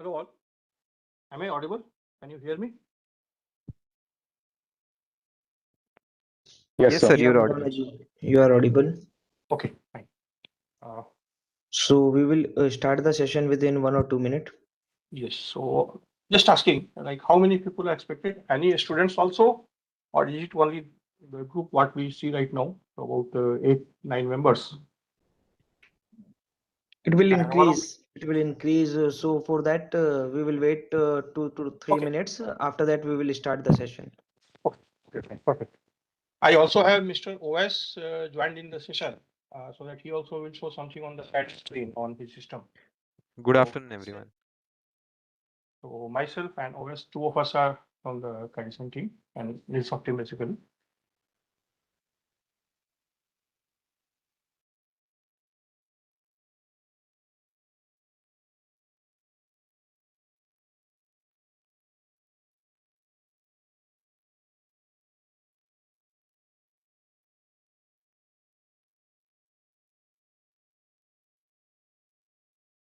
Hello all. Am I audible? Can you hear me? Yes, Yes, sir. sir, Yeah, you're audible. You are audible. Okay, fine. Uh, So we will start the session within 1 or 2 minutes. yes. So just asking, like, how many people are expected? Any students also, or is it only the group what we see right now, about 8, 9 members? It will And one of increase. It will increase. So for that, we will wait 2 to 3 okay, minutes. After that, we will start the session. okay, okay, fine, perfect. I also have Mr. OS joined in the session, so that he also will show something on the side screen on his system. Good So, afternoon, everyone. so myself and OS, two of us are from the Cadison team and Nilsoft team basically.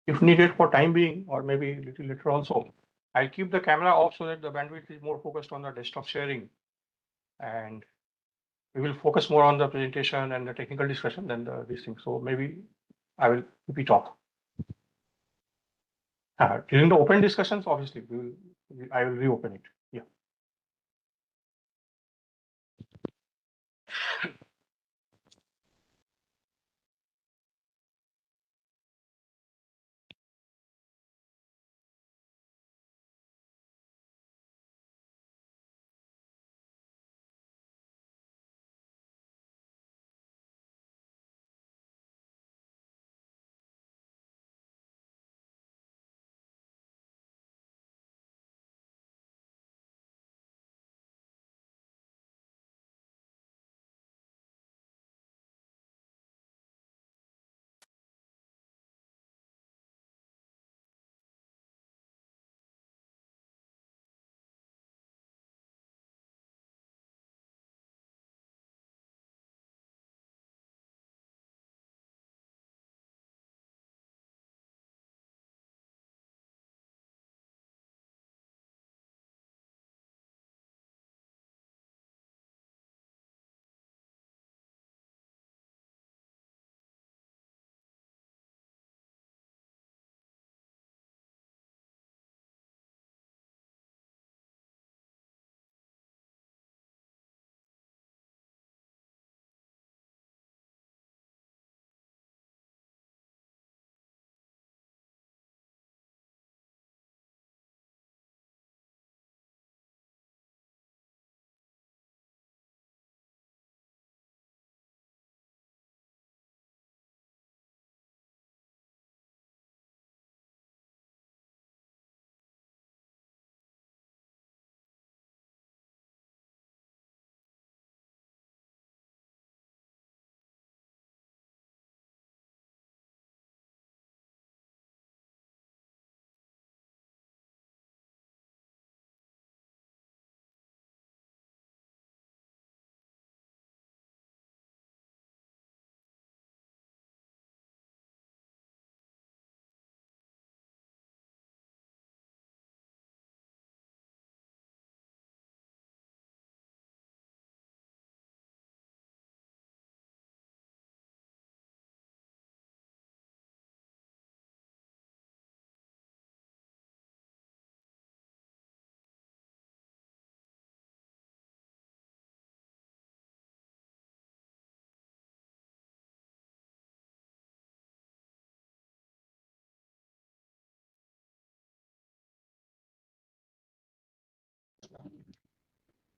If needed for time being, or maybe a little later also, I'll keep the camera off so that the bandwidth is more focused on the desktop sharing. And we will focus more on the presentation and the technical discussion than these things. So maybe I will keep it off. During the open discussions, obviously, I will reopen it. Yeah.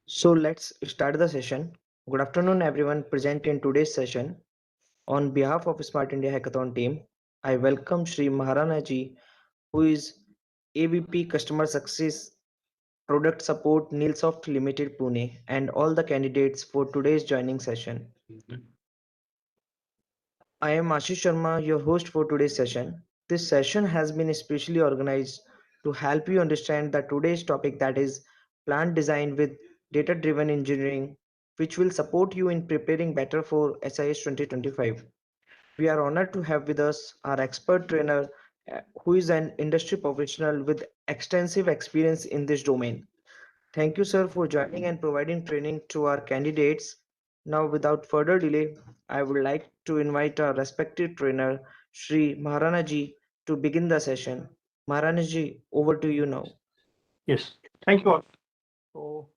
So let's start the session. Good afternoon, everyone present in today's session. On behalf of Smart India Hackathon team, I welcome Shri Maharana ji, who is AVP Customer Success Product Support Nilsoft Limited Pune, and all the candidates for today's joining session. I am Ashish Sharma, your host for today's session. This session has been specially organized to help you understand the today's topic, that is plant design with data-driven engineering, which will support you in preparing better for SIH 2025. We are honored to have with us our expert trainer, who is an industry professional with extensive experience in this domain. Thank you, sir, for joining and providing training to our candidates. Now, without further delay, I would like to invite our respected trainer, Shri Maharanaji, to begin the session. Maharanaji, over to you now. Yes, thank you all. So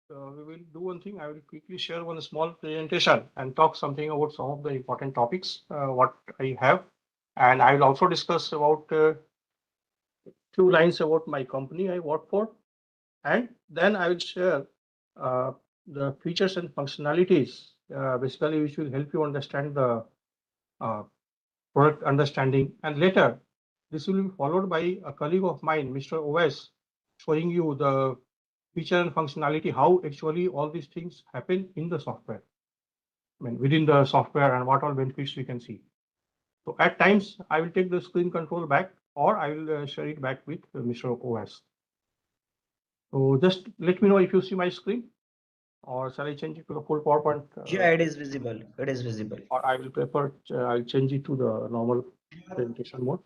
we will do one thing. I will quickly share one small presentation and talk something about some of the important topics what I have, and I will also discuss about few lines about my company I work for, and then I will share uh, the features and functionalities basically which will help you understand the uh, product understanding. And later, this will be followed by a colleague of mine, Mr. OS, showing you the feature and functionality, how actually all these things happen in the software. I mean, within the software and what all benefits we can see. So at times, I will take the screen control back or I will share it back with Mr. OS. So just let me know if you see my screen, or shall I change it to the full PowerPoint? Yeah, it is visible. It is visible. Or I will prefer, I'll change it to the normal presentation mode.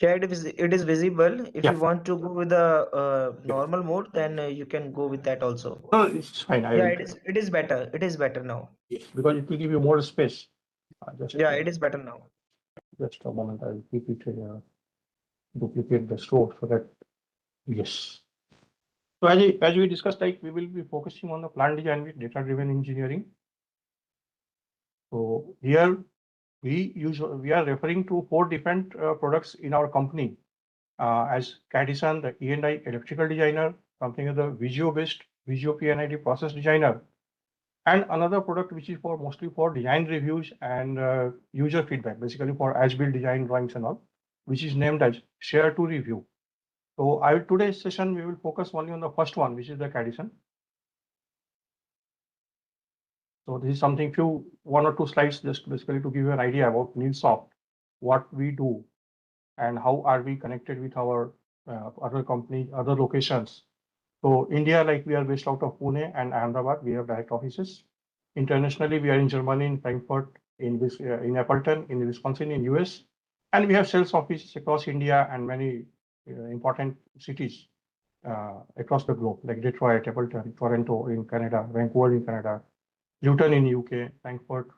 Yeah, it is visible. If Yeah, you want to go with the normal mode, then you can go with that also. no, it's fine. I Yeah, will, it is better. It is better now. because it will give you more space. Yeah, it is better now. Just a moment. I will keep it, duplicate the store so that, yes. So as we discussed, like we will be focusing on the plant design with data-driven engineering. So here we are referring to 4 different products in our company as Cadison, the E&I electrical designer, something as the Visio-based Visio PNID process designer, and another product which is for mostly for design reviews and user feedback, basically for as-built design drawings and all, which is named as Share to Review. So today's session we will focus only on the first one, which is the Cadison. So this is something one or two slides just basically to give you an idea about Nilsoft, what we do, and how are we connected with our other companies, other locations. So India, like we are based out of Pune and Ahmedabad, we have direct offices. Internationally, we are in Germany, in Frankfurt, in Appleton, in Wisconsin, in US, and we have sales offices across India and many important cities across the globe, like Detroit, Appleton, Toronto in Canada, Vancouver in Canada, Luton in UK, Frankfurt,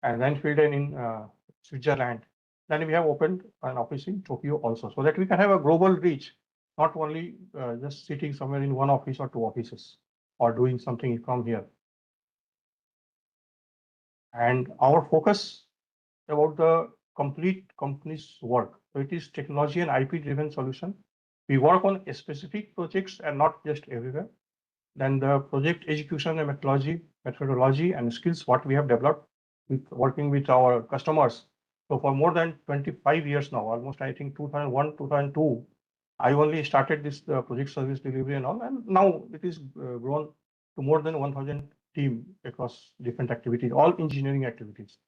and Rheinfelden in Switzerland. Then we have opened an office in Tokyo also, so that we can have a global reach, not only just sitting somewhere in one office or two offices or doing something from here. And our focus about the complete company's work. So it is technology and IP driven solution. We work on specific projects and not just everywhere. Then the project execution and methodology and skills what we have developed with working with our customers. So for more than 25 years now, almost I think 2001, 2002, I only started this project service delivery and all, and now it is grown to more than 1,000 team across different activities, all engineering activities.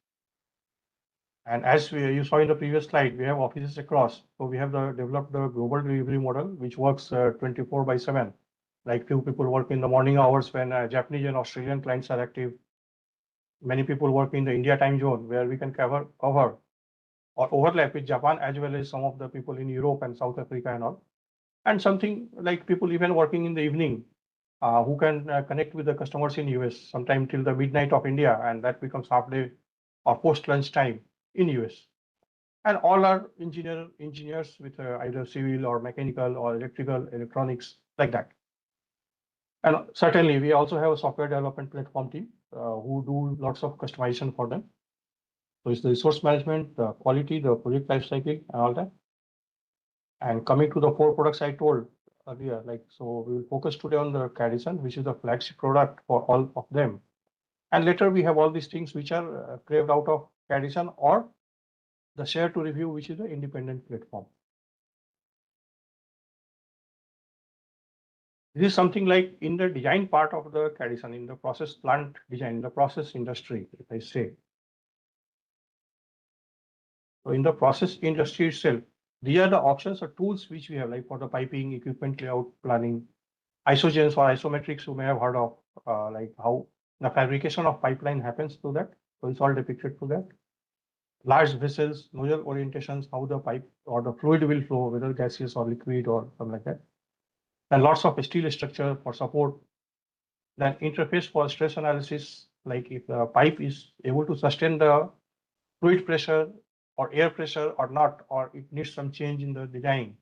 And as you saw in the previous slide, we have offices across. So we have developed the global delivery model, which works 24/7. Like few people work in the morning hours when Japanese and Australian clients are active. Many people work in the India time zone where we can cover or overlap with Japan as well as some of the people in Europe and South Africa and all. And something like people even working in the evening who can connect with the customers in US sometime till the midnight of India, and that becomes half day or post lunch time in US. And all are engineers with either civil or mechanical or electrical, electronics, like that. And certainly, we also have a software development platform team who do lots of customization for them. So it's the resource management, the quality, the project lifecycle, and all that. And coming to the 4 products I told earlier, like, so we will focus today on the Cadison, which is the flagship product for all of them. And later we have all these things which are craved out of Cadison or the Share to Review, which is the independent platform. This is something like in the design part of the Cadison, in the process plant design, the process industry, if I say. So in the process industry itself, these are the options or tools which we have, like for the piping, equipment layout, planning, isogens or isometrics you may have heard of, like how the fabrication of pipeline happens through that. So it's all depicted through that. large vessels, nozzle orientations, how the pipe or the fluid will flow, whether gaseous or liquid or something like that. And lots of steel structure for support. Then interface for stress analysis, like if the pipe is able to sustain the fluid pressure or air pressure or not, or it needs some change in the design.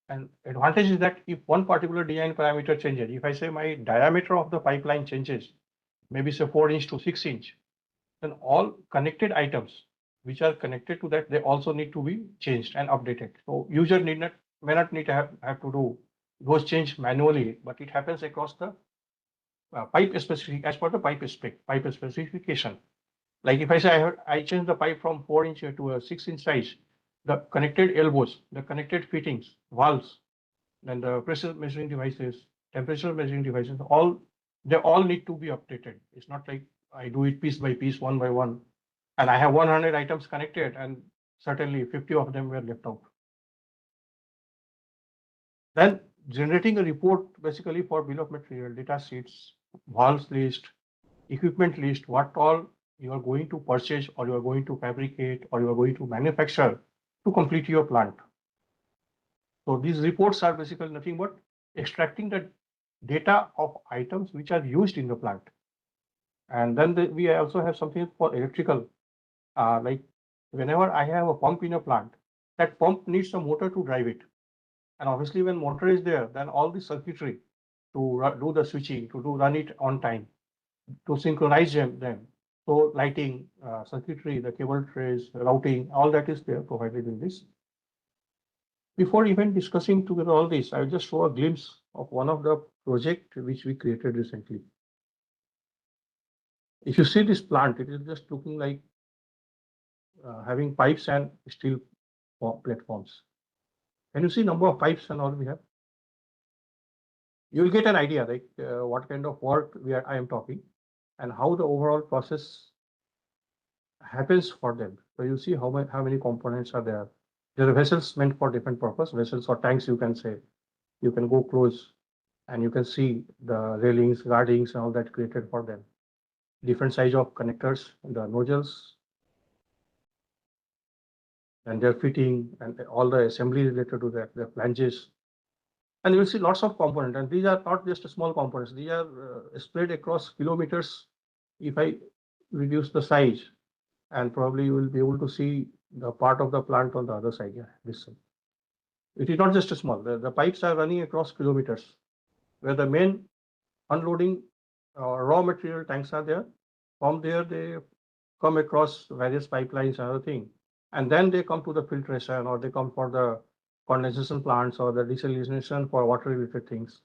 And advantage is that if one particular design parameter changes, if I say my diameter of the pipeline changes, maybe say 4 inch to 6 inch, then all connected items which are connected to that, they also need to be changed and updated. So user may not need to have to do those change manually, but it happens across the pipe specific as per the pipe specification. Like if I say I change the pipe from 4 inch to a 6 inch size, the connected elbows, the connected fittings, valves, then the pressure measuring devices, temperature measuring devices, they all need to be updated. It's not like I do it piece by piece, one by one, and I have 100 items connected, and certainly 50 of them were left out. Then generating a report basically for bill of material, data sheets, valves list, equipment list, what all you are going to purchase or you are going to fabricate or you are going to manufacture to complete your plant. So these reports are basically nothing but extracting the data of items which are used in the plant. And then we also have something for electrical, like whenever I have a pump in a plant, that pump needs a motor to drive it. And obviously when motor is there, then all the circuitry to do the switching, to run it on time, to synchronize them. So lighting, circuitry, the cable trays, routing, all that is there provided in this. Before even discussing together all this, I'll just show a glimpse of one of the project which we created recently. If you see this plant, it is just looking like having pipes and steel platforms. Can you see number of pipes and all we have? You will get an idea like what kind of work I am talking and how the overall process happens for them. So you see how many components are there. There are vessels meant for different purpose, vessels or tanks you can say. You can go close and you can see the railings, guardings and all that created for them. Different size of connectors, the nozzles, and their fitting and all the assembly related to that, the flanges. And you will see lots of components, and these are not just small components. These are spread across kilometers. If I reduce the size, and probably you will be able to see the part of the plant on the other side. Yeah, this side. It is not just a small. The pipes are running across kilometers, where the main unloading raw material tanks are there. From there, they come across various pipelines and other thing, and then they come to the filtration or they come for the condensation plants or the desalination for water related things.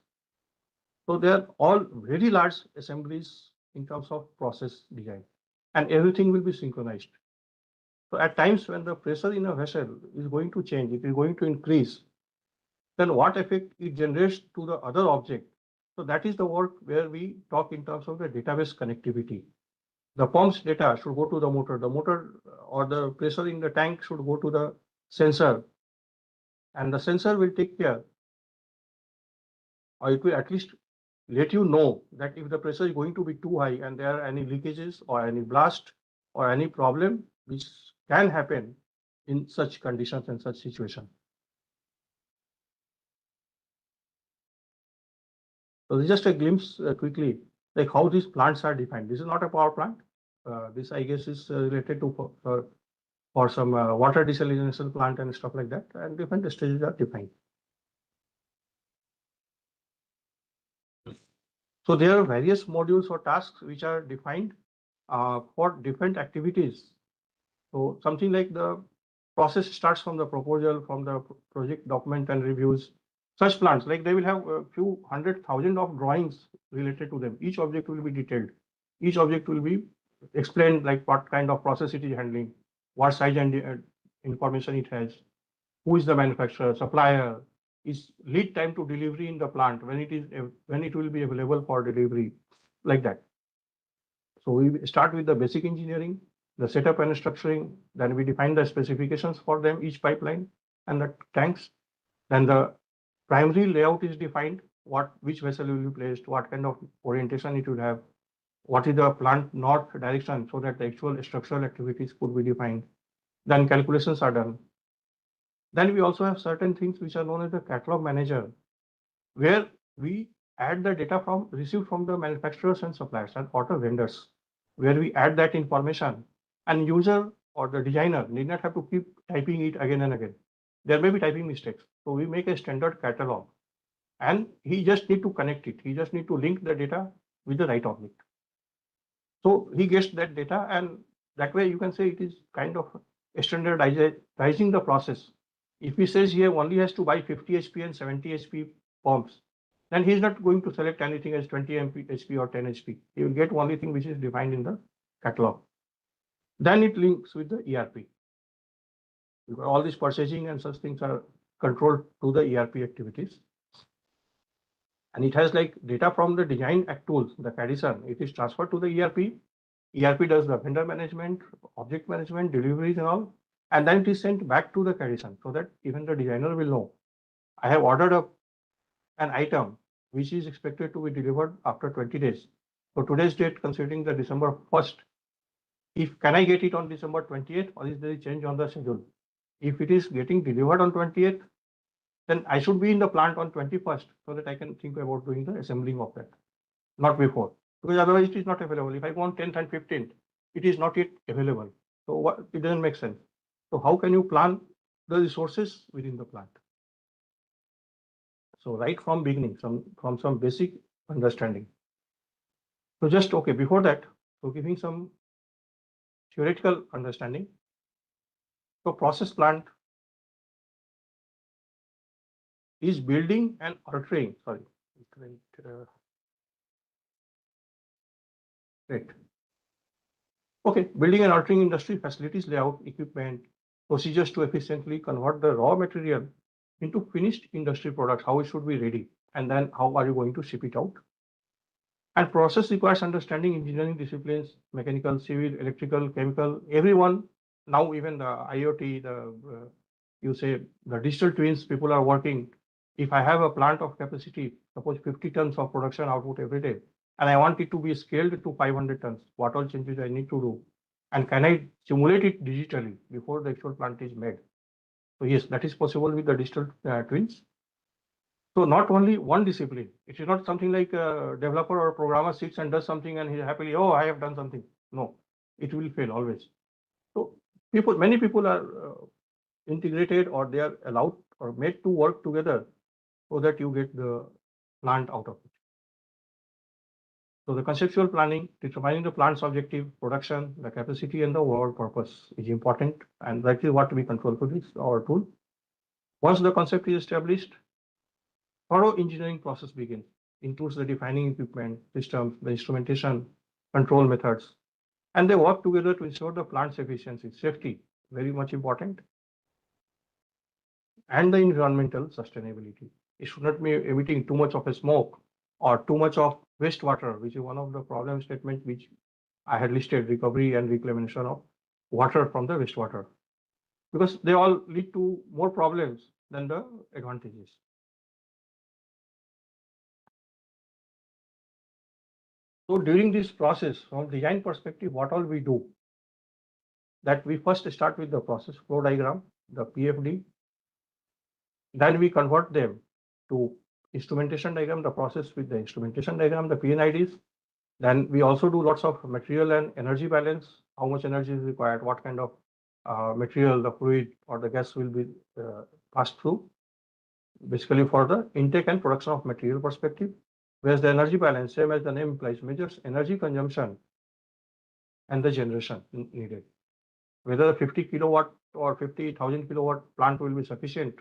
So they are all very large assemblies in terms of process design, and everything will be synchronized. So at times when the pressure in a vessel is going to change, it is going to increase, then what effect it generates to the other object. So that is the work where we talk in terms of the database connectivity. The pump's data should go to the motor or the pressure in the tank should go to the sensor, and the sensor will take care, or it will at least let you know that if the pressure is going to be too high and there are any leakages or any blast or any problem which can happen in such conditions and such situation. So this is just a glimpse quickly, like how these plants are defined. This is not a power plant. This I guess is related to for some water desalination plant and stuff like that, and different stages are defined. So there are various modules or tasks which are defined for different activities. So something like the process starts from the proposal, from the project document and reviews. Such plants, like they will have a few 100,000 of drawings related to them. Each object will be detailed. Each object will be explained like what kind of process it is handling, what size and information it has, who is the manufacturer, supplier, is lead time to delivery in the plant, when it will be available for delivery, like that. So we start with the basic engineering, the setup and structuring, then we define the specifications for them, each pipeline and the tanks. Then the primary layout is defined, which vessel will be placed, what kind of orientation it will have, what is the plant north direction, so that the actual structural activities could be defined. Then calculations are done. Then we also have certain things which are known as the catalog manager, where we add the data from received from the manufacturers and suppliers and auto vendors, where we add that information, and user or the designer need not have to keep typing it again and again. There may be typing mistakes. So we make a standard catalog and he just need to connect it. He just need to link the data with the right object. So he gets that data, and that way you can say it is kind of standardizing the process. If he says he only has to buy 50 HP and 70 HP pumps, then he's not going to select anything as 20 HP or 10 HP. He will get only thing which is defined in the catalog. Then it links with the ERP. Because all these purchasing and such things are controlled through the ERP activities. And it has like data from the design act tools, the Cadison. It is transferred to the ERP. ERP does the vendor management, object management, deliveries and all. And then it is sent back to the Cadison so that even the designer will know. I have ordered an item which is expected to be delivered after 20 days. So today's date, considering the December 1st, can I get it on December 28th, or is there a change on the schedule? If it is getting delivered on 28th, then I should be in the plant on 21st so that I can think about doing the assembling of that, not before, because otherwise it is not available. If I go on 10th and 15th, it is not yet available. So it doesn't make sense. So how can you plan the resources within the plant? So right from beginning, from some basic understanding. So just okay, before that, so giving some theoretical understanding. So process plant is building and altering, sorry, great. Okay, building and altering industry facilities, layout, equipment, procedures to efficiently convert the raw material into finished industry products, how it should be ready, and then how are you going to ship it out. And process requires understanding engineering disciplines, mechanical, civil, electrical, chemical, everyone. Now even the IoT, you say the digital twins, people are working. If I have a plant of capacity, suppose 50 tons of production output every day, and I want it to be scaled to 500 tons, what all changes I need to do? And can I simulate it digitally before the actual plant is made? So yes, that is possible with the digital twins. So not only one discipline, it is not something like a developer or a programmer sits and does something and he happily, oh, I have done something. No, it will fail always. So many people are integrated, or they are allowed or made to work together so that you get the plant out of it. So the conceptual planning, determining the plant's objective, production, the capacity, and the overall purpose is important, and that is what we control for this our tool. Once the concept is established, thorough engineering process begins. Includes the defining equipment, systems, the instrumentation, control methods, and they work together to ensure the plant's efficiency, safety, very much important, and the environmental sustainability. It should not be emitting too much of a smoke or too much of wastewater, which is one of the problem statements which I had listed: recovery and reclamation of water from the wastewater, because they all lead to more problems than the advantages. So during this process, from design perspective, what all we do? That we first start with the process flow diagram, the PFD. Then we convert them to instrumentation diagram, the process with the instrumentation diagram, the PNIDs. Then we also do lots of material and energy balance, how much energy is required, what kind of material, the fluid or the gas will be passed through, basically for the intake and production of material perspective. Whereas the energy balance, same as the name implies, measures energy consumption and the generation needed. Whether 50 kilowatt or 50,000 kilowatt plant will be sufficient,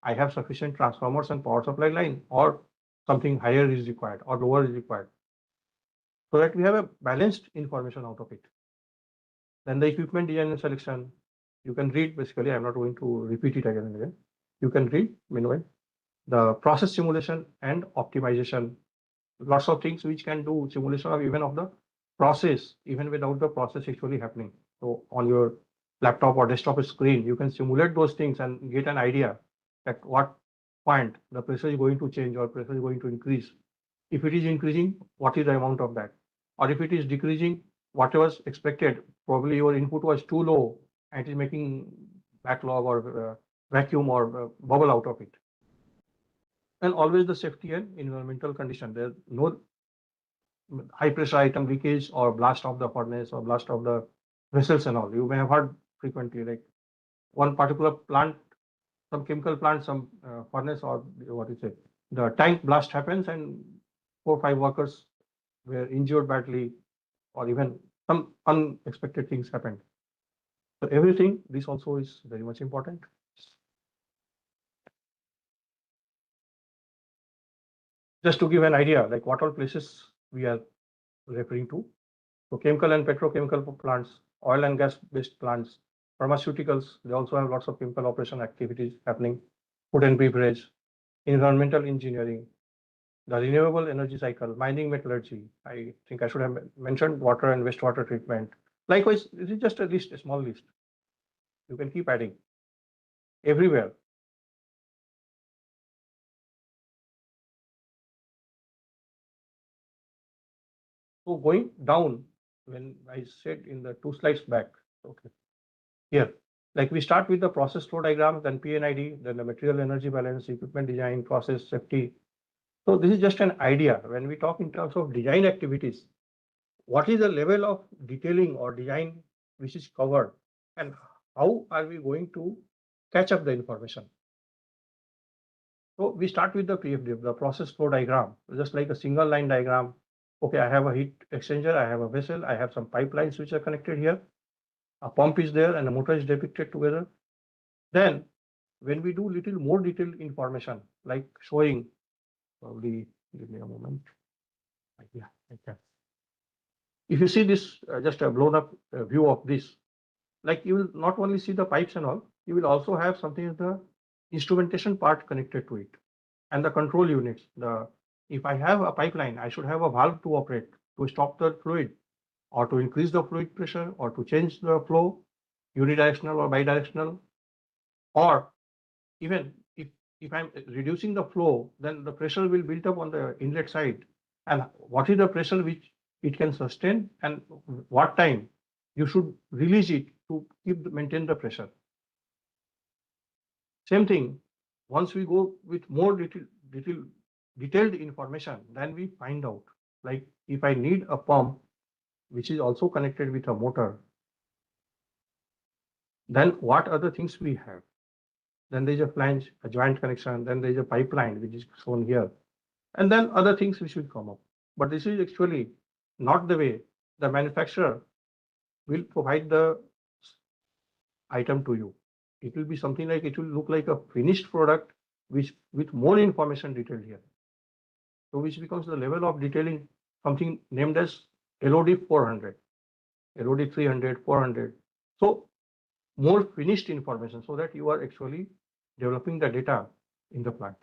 I have sufficient transformers and power supply line, or something higher is required or lower is required, so that we have a balanced information out of it. Then the equipment design and selection, you can read, basically I'm not going to repeat it again and again. You can read meanwhile. The process simulation and optimization, lots of things which can do simulation of even of the process, even without the process actually happening. So on your laptop or desktop screen, you can simulate those things and get an idea at what point the pressure is going to change or pressure is going to increase. If it is increasing, what is the amount of that? Or if it is decreasing, what was expected, probably your input was too low and it is making backlog or vacuum or bubble out of it. And always the safety and environmental condition. There's no high pressure item leakage or blast of the furnace or blast of the vessels and all. You may have heard frequently, like one particular plant, some chemical plant, some furnace or what is it, the tank blast happens and 4 or 5 workers were injured badly, or even some unexpected things happened. So everything, this also is very much important. Just to give an idea, like what all places we are referring to. So chemical and petrochemical plants, oil and gas based plants, pharmaceuticals, they also have lots of chemical operation activities happening, food and beverage, environmental engineering, the renewable energy cycle, mining metallurgy. I think I should have mentioned water and wastewater treatment. Likewise, this is just a list, a small list. You can keep adding everywhere. So going down, when I said in the 2 slides back, okay, here, like we start with the process flow diagram, then PNID, then the material energy balance, equipment design, process safety. So this is just an idea. When we talk in terms of design activities, what is the level of detailing or design which is covered, and how are we going to catch up the information? So we start with the PFD, the process flow diagram, just like a single line diagram. Okay, I have a heat exchanger, I have a vessel, I have some pipelines which are connected here. A pump is there and a motor is depicted together. Then when we do little more detailed information, like showing, probably give me a moment. Yeah, I can. If you see this, just a blown up view of this, like you will not only see the pipes and all, you will also have something as the instrumentation part connected to it and the control units. If I have a pipeline, I should have a valve to operate to stop the fluid or to increase the fluid pressure or to change the flow, unidirectional or bidirectional, or even if I'm reducing the flow, then the pressure will build up on the inlet side. And what is the pressure which it can sustain, and what time you should release it to maintain the pressure. Same thing, once we go with more detailed information, then we find out, like if I need a pump which is also connected with a motor, then what other things we have? Then there's a flange, a joint connection, then there's a pipeline which is shown here, and then other things which will come up. But this is actually not the way the manufacturer will provide the item to you. It will be something like, it will look like a finished product which with more information detailed here. So which becomes the level of detailing, something named as LOD 400, LOD 300, 400. So more finished information, so that you are actually developing the data in the plant.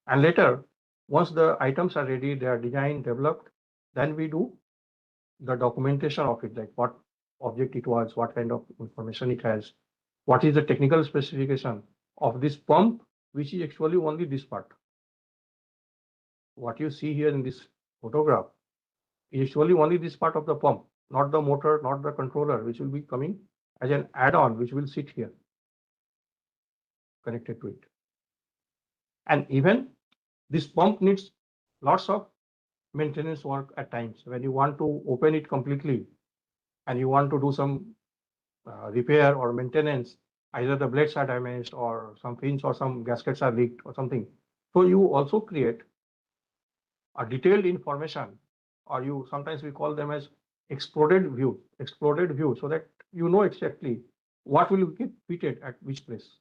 And later, once the items are ready, they are designed, developed, then we do the documentation of it, like what object it was, what kind of information it has, what is the technical specification of this pump, which is actually only this part. What you see here in this photograph is actually only this part of the pump, not the motor, not the controller, which will be coming as an add-on, which will sit here connected to it. And even this pump needs lots of maintenance work at times. When you want to open it completely and you want to do some repair or maintenance, either the blades are damaged or some fins or some gaskets are leaked or something. So you also create a detailed information, or you sometimes we call them as exploded view, so that you know exactly what will get fitted at which place.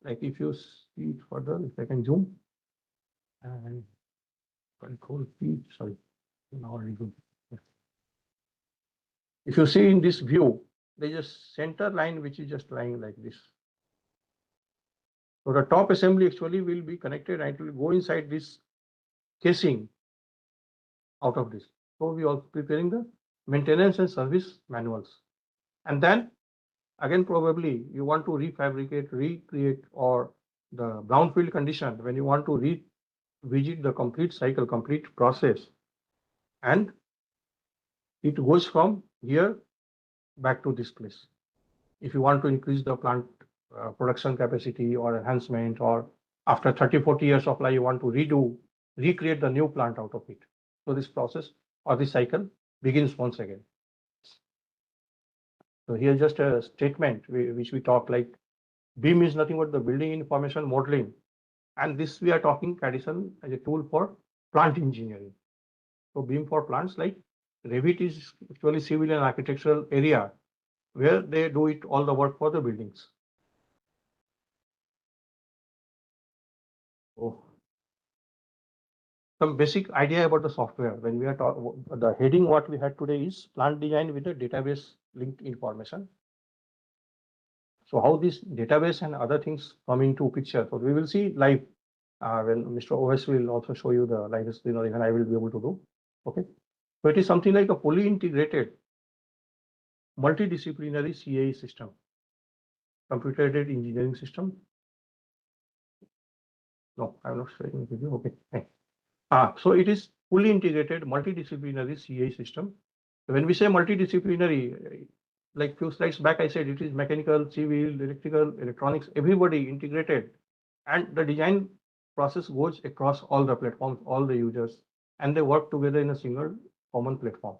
Like if you see it further, if I can zoom and control P, sorry, now already good. If you see in this view, there is a center line which is just lying like this. So the top assembly actually will be connected and it will go inside this casing out of this. So we are preparing the maintenance and service manuals. And then again, probably you want to refabricate, recreate, or the brownfield condition when you want to revisit the complete cycle, complete process. And it goes from here back to this place. if you want to increase the plant production capacity or enhancement, or after 30, 40 years of life, you want to recreate the new plant out of it. So this process or this cycle begins once again. So here's just a statement which we talk like BIM is nothing but the building information modeling. And this we are talking tradition as a tool for plant engineering. So BIM for plants, like Revit is actually civil and architectural area where they do it all the work for the buildings. Oh. Some basic idea about the software. When we are talking, the heading what we had today is plant design with a database linked information. So how this database and other things come into picture. So we will see live when Mr. OS will also show you the live screen, or even I will be able to do. Okay. So it is something like a fully integrated multidisciplinary CAE system, computer aided engineering system. No, I'm not showing the video. Okay. So it is fully integrated multidisciplinary CAE system. When we say multidisciplinary, like few slides back, I said it is mechanical, civil, electrical, electronics, everybody integrated. And the design process goes across all the platforms, all the users, and they work together in a single common platform.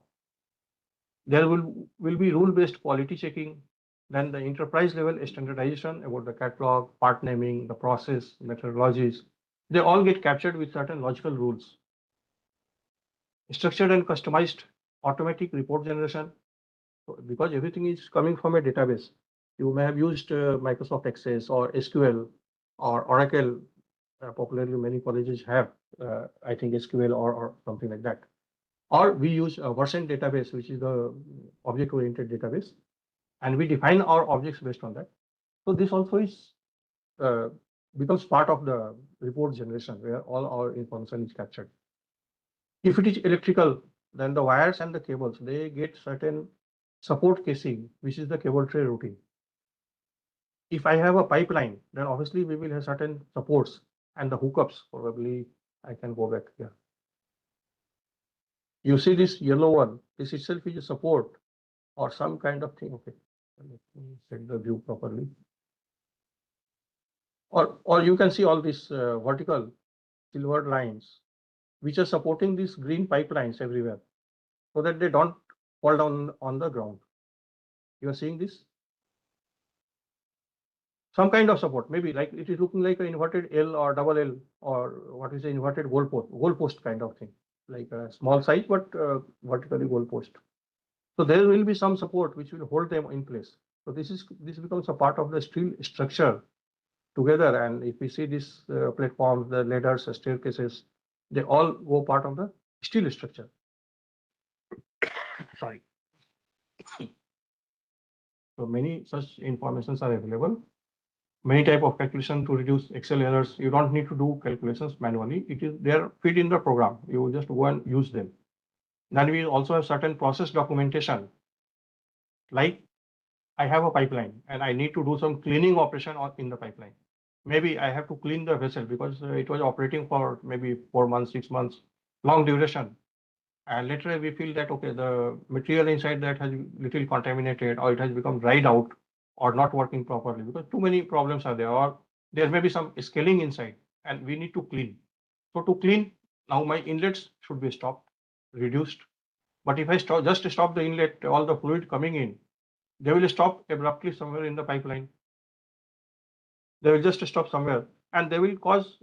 There will be rule-based quality checking, then the enterprise level standardization about the catalog, part naming, the process, methodologies. They all get captured with certain logical rules. Structured and customized automatic report generation, because everything is coming from a database. You may have used Microsoft Access or SQL or Oracle. Popularly, many colleges have, I think, SQL or something like that. Or we use a version database, which is the object-oriented database, and we define our objects based on that. So this also is becomes part of the report generation where all our information is captured. If it is electrical, then the wires and the cables, they get certain support casing, which is the cable tray routing. If I have a pipeline, then obviously we will have certain supports and the hookups. Probably I can go back here. You see this yellow one, this itself is a support or some kind of thing. Okay, let me set the view properly. Or you can see all these vertical silver lines, which are supporting these green pipelines everywhere, so that they don't fall down on the ground. You are seeing this? Some kind of support, maybe like it is looking like an inverted L or double L, or what is the inverted goalpost kind of thing, like a small size but vertically goalpost. So there will be some support which will hold them in place. So this becomes a part of the steel structure together. And if we see these platforms, the ladders, staircases, they all go part of the steel structure. Sorry. So many such informations are available. Many type of calculation to reduce Excel errors. You don't need to do calculations manually. They are fit in the program. You just go and use them. Then we also have certain process documentation. Like I have a pipeline and I need to do some cleaning operation in the pipeline. Maybe I have to clean the vessel because it was operating for maybe 4 months, 6 months, long duration. And later we feel that, okay, the material inside that has little contaminated, or it has become dried out, or not working properly because too many problems are there, or there may be some scaling inside and we need to clean. So to clean, now my inlets should be stopped, reduced. But if I just stop the inlet, all the fluid coming in, they will stop abruptly somewhere in the pipeline. They will just stop somewhere, and they will cause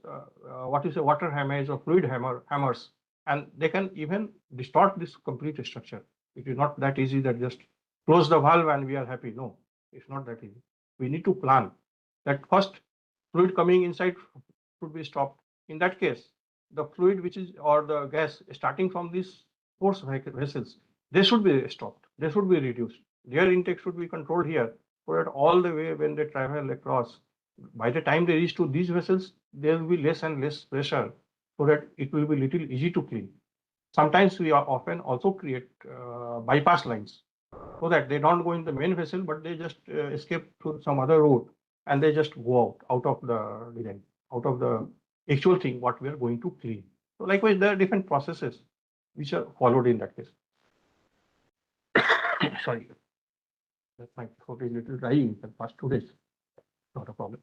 what is a water hammers or fluid hammers, and they can even distort this complete structure. It is not that easy that just close the valve and we are happy. No, it's not that easy. We need to plan that first fluid coming inside should be stopped. In that case, the fluid which is or the gas starting from these force vessels, they should be stopped. They should be reduced. Their intake should be controlled here, so that all the way when they travel across, by the time they reach to these vessels, there will be less and less pressure, so that it will be little easy to clean. Sometimes we often also create bypass lines, so that they don't go in the main vessel, but they just escape to some other route, and they just go out of the design, out of the actual thing what we are going to clean. So likewise, there are different processes which are followed in that case. Sorry. That might be a little dry in the past 2 days. Not a problem.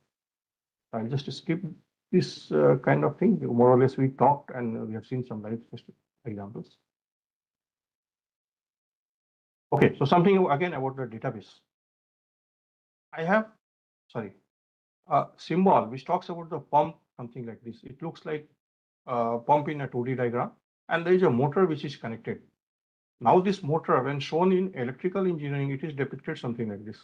I'll just skip this kind of thing. More or less, we talked and we have seen some live examples. Okay, so something again about the database. I have, sorry, a symbol which talks about the pump, something like this. It looks like a pump in a 2D diagram, and there is a motor which is connected. Now this motor, when shown in electrical engineering, it is depicted something like this.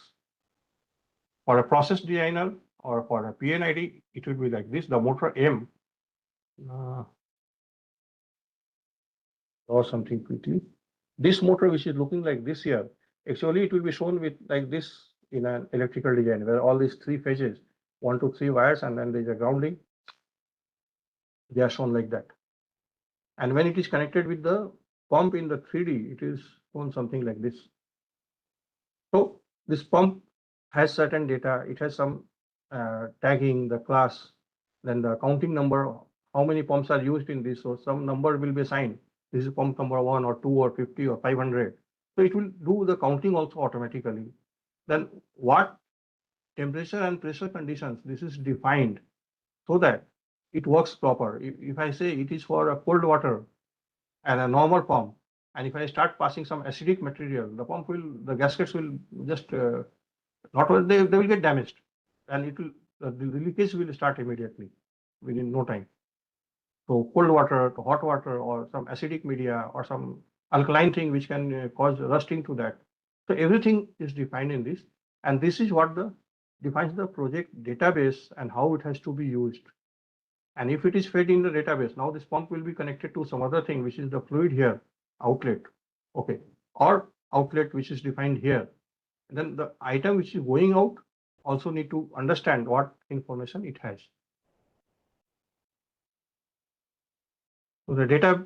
For a process designer or for a PNID, it will be like this. The motor M or something quickly. This motor, which is looking like this here, actually it will be shown with like this in an electrical design, where all these three phases, 1, 2, 3 wires, and then there's a grounding. They are shown like that. And when it is connected with the pump in the 3D, it is shown something like this. So this pump has certain data. It has some tagging, the class, then the counting number, how many pumps are used in this. So some number will be assigned. This is pump number 1 or 2 or 50 or 500. So it will do the counting also automatically. Then what temperature and pressure conditions, this is defined so that it works proper. If I say it is for a cold water and a normal pump, and if I start passing some acidic material, the pump will, the gaskets will just not only they will get damaged, and it will the leakage will start immediately within no time. So cold water to hot water or some acidic media or some alkaline thing which can cause rusting to that. So everything is defined in this, and this is what the defines the project database and how it has to be used. And if it is fed in the database, now this pump will be connected to some other thing, which is the fluid here, outlet, okay, or outlet which is defined here. And then the item which is going out also need to understand what information it has. So the data,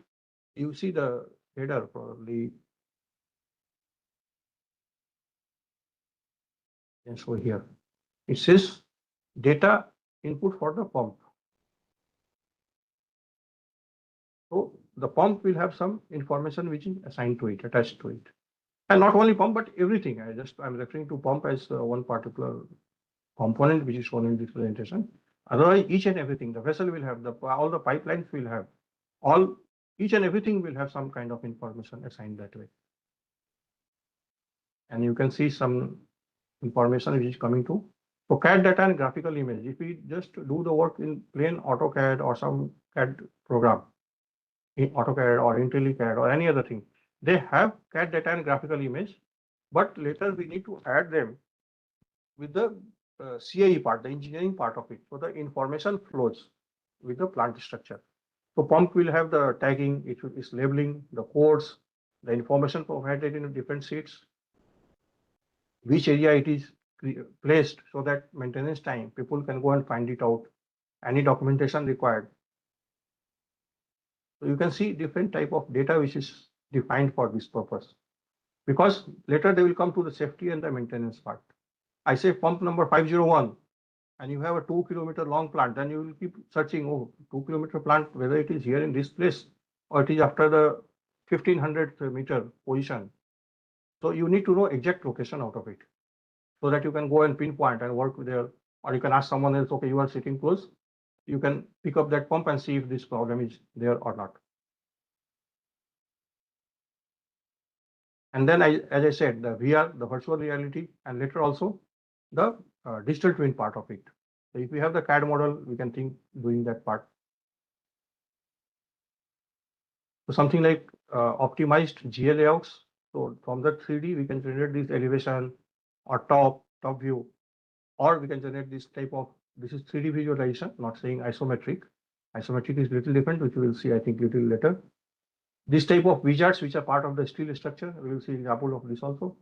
you see the header probably can show here. It says data input for the pump. So the pump will have some information which is assigned to it, attached to it. And not only pump, but everything. I'm referring to pump as one particular component which is shown in this presentation. Otherwise, each and everything, the vessel will have, all the pipelines will have, each and everything will have some kind of information assigned that way. And you can see some information which is coming to. So CAD data and graphical image, if we just do the work in plain AutoCAD or some CAD program, in AutoCAD or IntelliCAD or any other thing, they have CAD data and graphical image, but later we need to add them with the CAE part, the engineering part of it. So the information flows with the plant structure. So pump will have the tagging, it is labeling, the codes, the information provided in different sheets, which area it is placed so that maintenance time, people can go and find it out, any documentation required. So you can see different type of data which is defined for this purpose, because later they will come to the safety and the maintenance part. I say pump number 501, and you have a 2 kilometer long plant, then you will keep searching, oh, 2 kilometer plant, whether it is here in this place or it is after the 1500 meter position. So you need to know exact location out of it so that you can go and pinpoint and work there, or you can ask someone else, okay, you are sitting close, you can pick up that pump and see if this problem is there or not. And then, as I said, the VR, the virtual reality, and later also the digital twin part of it. So if we have the CAD model, we can think doing that part. So something like optimized GL layouts. So from the 3D, we can generate this elevation or top view, or we can generate this type of, this is 3D visualization, not saying isometric. Isometric is little different, which we will see, I think, little later. This type of wizards, which are part of the steel structure, we will see example of this also.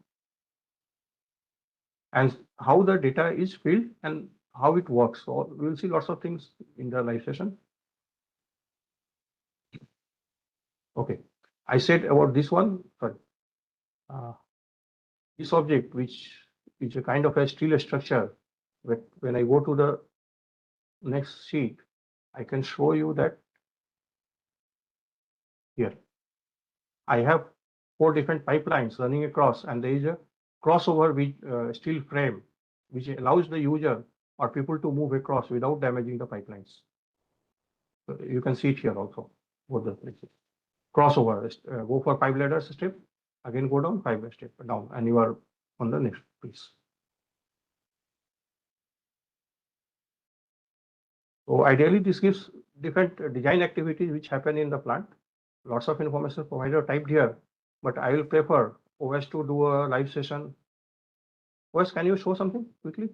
And how the data is filled and how it works. So we will see lots of things in the live session. Okay, I said about this one, sorry. This object, which is a kind of a steel structure, when I go to the next sheet, I can show you that here. I have 4 different pipelines running across, and there is a crossover with steel frame, which allows the user or people to move across without damaging the pipelines. So you can see it here also, both the places. Crossover, go for 5 ladders step, again go down 5 step down, and you are on the next piece. So ideally, this gives different design activities which happen in the plant. Lots of information provided typed here, but I will prefer OS to do a live session. OS, can you show something quickly?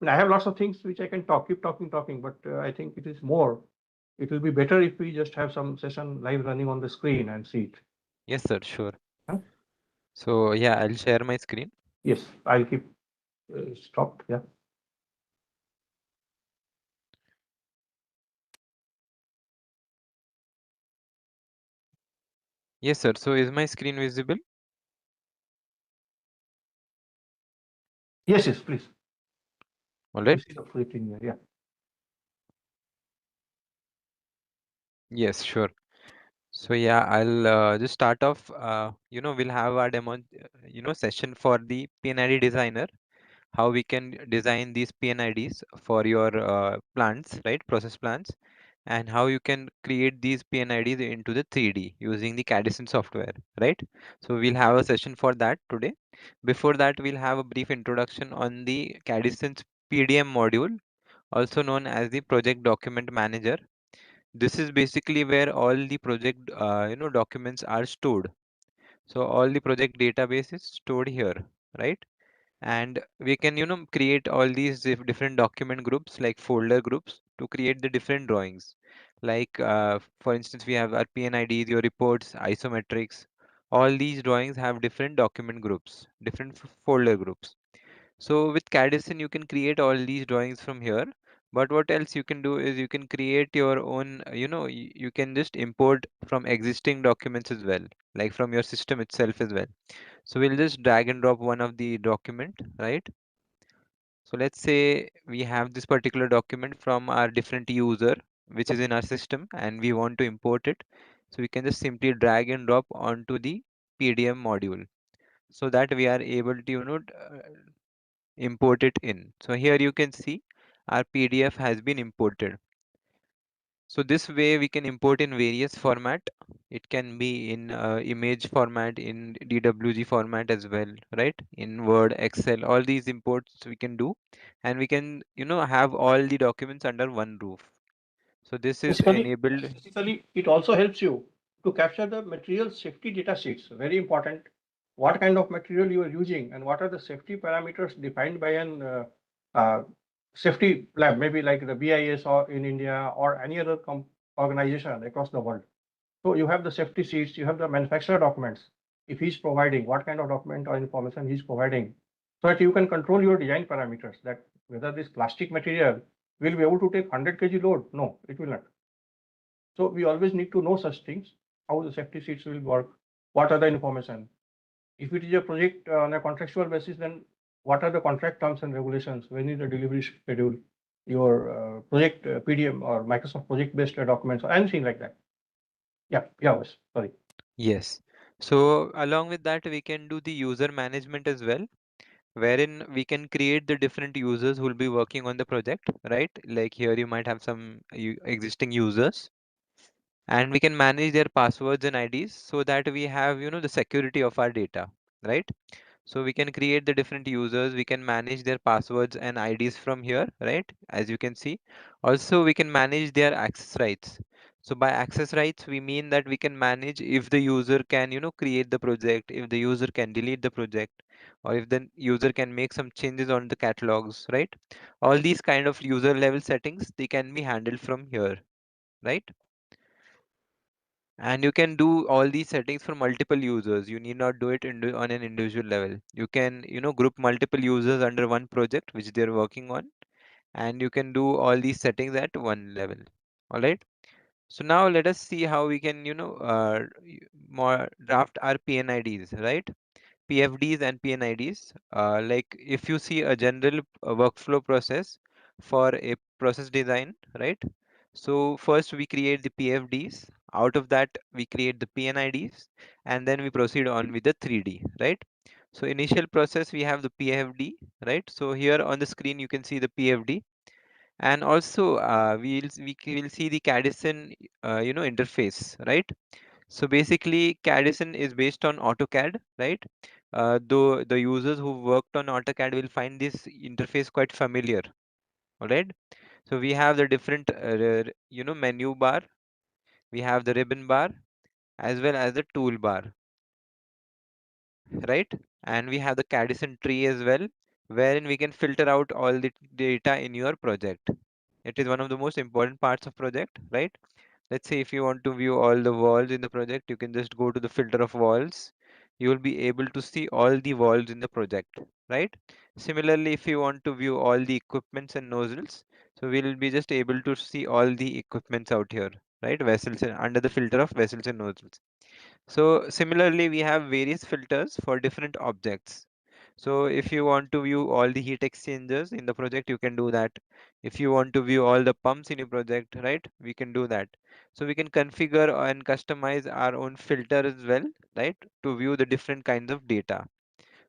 I have lots of things which I can keep talking, but I think it is more. It will be better if we just have some session live running on the screen and see it. Yes, sir, sure. Huh? So yeah, I'll share my screen. Yes, I'll keep stopped. Yeah. Yes, sir. So is my screen visible? Yes, please. All right. You see the project in here. Yeah. Yes, sure. So yeah, I'll just start off. We'll have our demo, session for the PNID designer. How we can design these PNIDs for your plants, right? Process plants, and how you can create these PNIDs into the 3D using the Cadison software, right? So we'll have a session for that today. Before that, we'll have a brief introduction on the Cadison's PDM module, also known as the Project Document Manager. This is basically where all the project documents are stored. So all the project database is stored here, right? And we can create all these different document groups like folder groups to create the different drawings. Like for instance, we have our PNIDs, your reports, isometrics. All these drawings have different document groups, different folder groups. So with Cadison, you can create all these drawings from here. But what else you can do is you can create your own, you can just import from existing documents as well, like from your system itself as well. So we'll just drag and drop one of the document, right? So let's say we have this particular document from our different user, which is in our system, and we want to import it. So we can just simply drag and drop onto the PDM module so that we are able to, import it in. So here you can see our PDF has been imported. So this way we can import in various format. It can be in image format, in DWG format as well, right? In Word, Excel, all these imports we can do, and we can, have all the documents under one roof. So this is enabled. Basically, it also helps you to capture the material safety data sheets. Very important. What kind of material you are using and what are the safety parameters defined by an uh, safety lab, maybe like the BIS or in India or any other organization across the world. So you have the safety sheets, you have the manufacturer documents. If he's providing, what kind of document or information he's providing, so that you can control your design parameters, that whether this plastic material will be able to take 100 kg load. No, it will not. So we always need to know such things, how the safety sheets will work, what are the information. If it is a project on a contractual basis, then what are the contract terms and regulations? When is the delivery schedule? Your project PDM or Microsoft project-based documents or anything like that. Yeah, yes, sorry. Yes. So along with that, we can do the user management as well, wherein we can create the different users who will be working on the project, right? Like here you might have some existing users, and we can manage their passwords and IDs so that we have, the security of our data, right? So we can create the different users, we can manage their passwords and IDs from here, right? As you can see. Also, we can manage their access rights. So by access rights, we mean that we can manage if the user can, create the project, if the user can delete the project, or if the user can make some changes on the catalogs, right? All these kind of user level settings, they can be handled from here, right? And you can do all these settings for multiple users. You need not do it on an individual level. You can, group multiple users under one project which they're working on, and you can do all these settings at one level. All right. So now let us see how we can, more draft our PNIDs, right? PFDs and PNIDs. Like if you see a general workflow process for a process design, right? So first we create the PFDs. Out of that, we create the PNIDs, and then we proceed on with the 3D, right? So initial process, we have the PFD, right? So here on the screen, you can see the PFD. And also we will see the Cadison, interface, right? So basically, Cadison is based on AutoCAD, right? Though the users who worked on AutoCAD will find this interface quite familiar, all right? So we have the different, menu bar, we have the ribbon bar, as well as the toolbar, right? And we have the Cadison tree as well, wherein we can filter out all the data in your project. It is one of the most important parts of project, right? Let's say if you want to view all the walls in the project, you can just go to the filter of walls. You will be able to see all the walls in the project, right? Similarly, if you want to view all the equipments and nozzles, so we'll be just able to see all the equipments out here, right? Vessels under the filter of vessels and nozzles. So similarly, we have various filters for different objects. So if you want to view all the heat exchangers in the project, you can do that. If you want to view all the pumps in your project, right, we can do that. So we can configure and customize our own filter as well, right, to view the different kinds of data.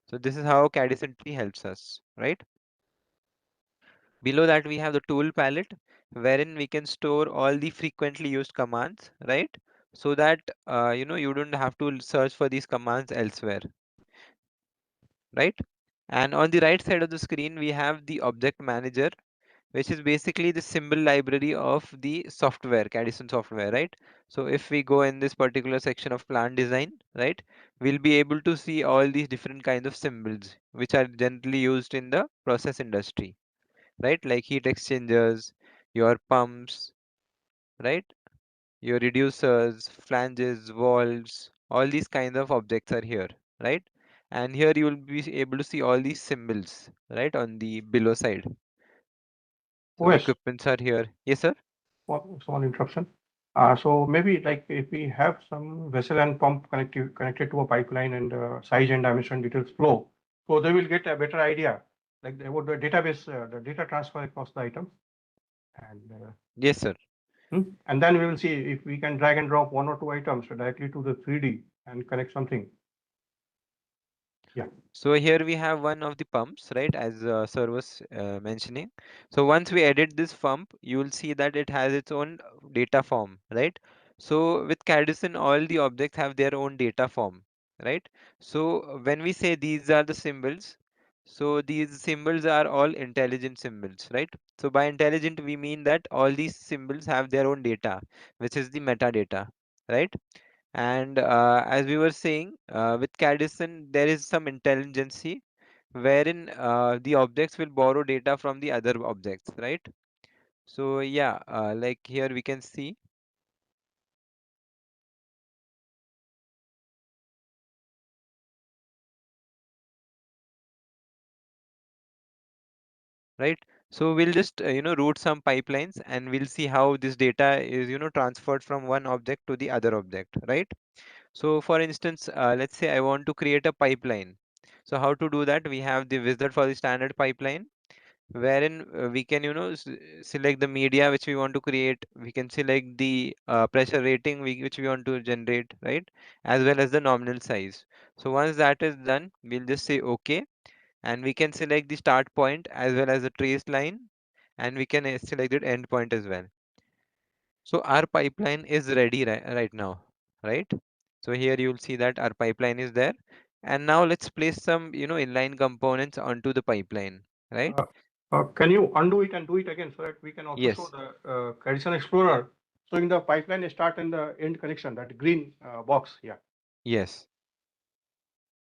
So this is how Cadison Tree helps us, right? Below that, we have the tool palette, wherein we can store all the frequently used commands, right? So that you don't have to search for these commands elsewhere, right? And on the right side of the screen, we have the object manager, which is basically the symbol library of the software, Cadison software, right? So if we go in this particular section of plant design, right, we'll be able to see all these different kinds of symbols, which are generally used in the process industry, right? Like heat exchangers, your pumps, right? Your reducers, flanges, valves, all these kinds of objects are here, right? And here you will be able to see all these symbols, right, on the below side. So OS, equipments are here. Yes, sir. small interruption. So maybe like if we have some vessel and pump connected to a pipeline and size and dimension details flow, so they will get a better idea like about the database, the data transfer across the items, and Yes, sir. and then we will see if we can drag and drop one or two items directly to the 3D and connect something. Yeah. So here we have one of the pumps, right, as sir was mentioning. So once we edit this pump, you will see that it has its own data form, right? So with Cadison, all the objects have their own data form, right? So when we say these are the symbols, so these symbols are all intelligent symbols, right? So by intelligent, we mean that all these symbols have their own data, which is the metadata, right? And as we were saying, with Cadison, there is some intelligency wherein the objects will borrow data from the other objects, right? So yeah, like here we can see, right? So we'll just route some pipelines and we'll see how this data is transferred from one object to the other object, right? So for instance, let's say I want to create a pipeline. So how to do that? We have the wizard for the standard pipeline, wherein we can select the media which we want to create. We can select the pressure rating which we want to generate, right, as well as the nominal size. So once that is done, we'll just say okay, and we can select the start point as well as the trace line, and we can select the end point as well. So our pipeline is ready right now, right? So here you'll see that our pipeline is there, and now let's place some inline components onto the pipeline, right? Uh, can you undo it and do it again so that we can also show Yes. the Cadison Explorer showing the pipeline start and the end connection, that green box? Yeah. Yes.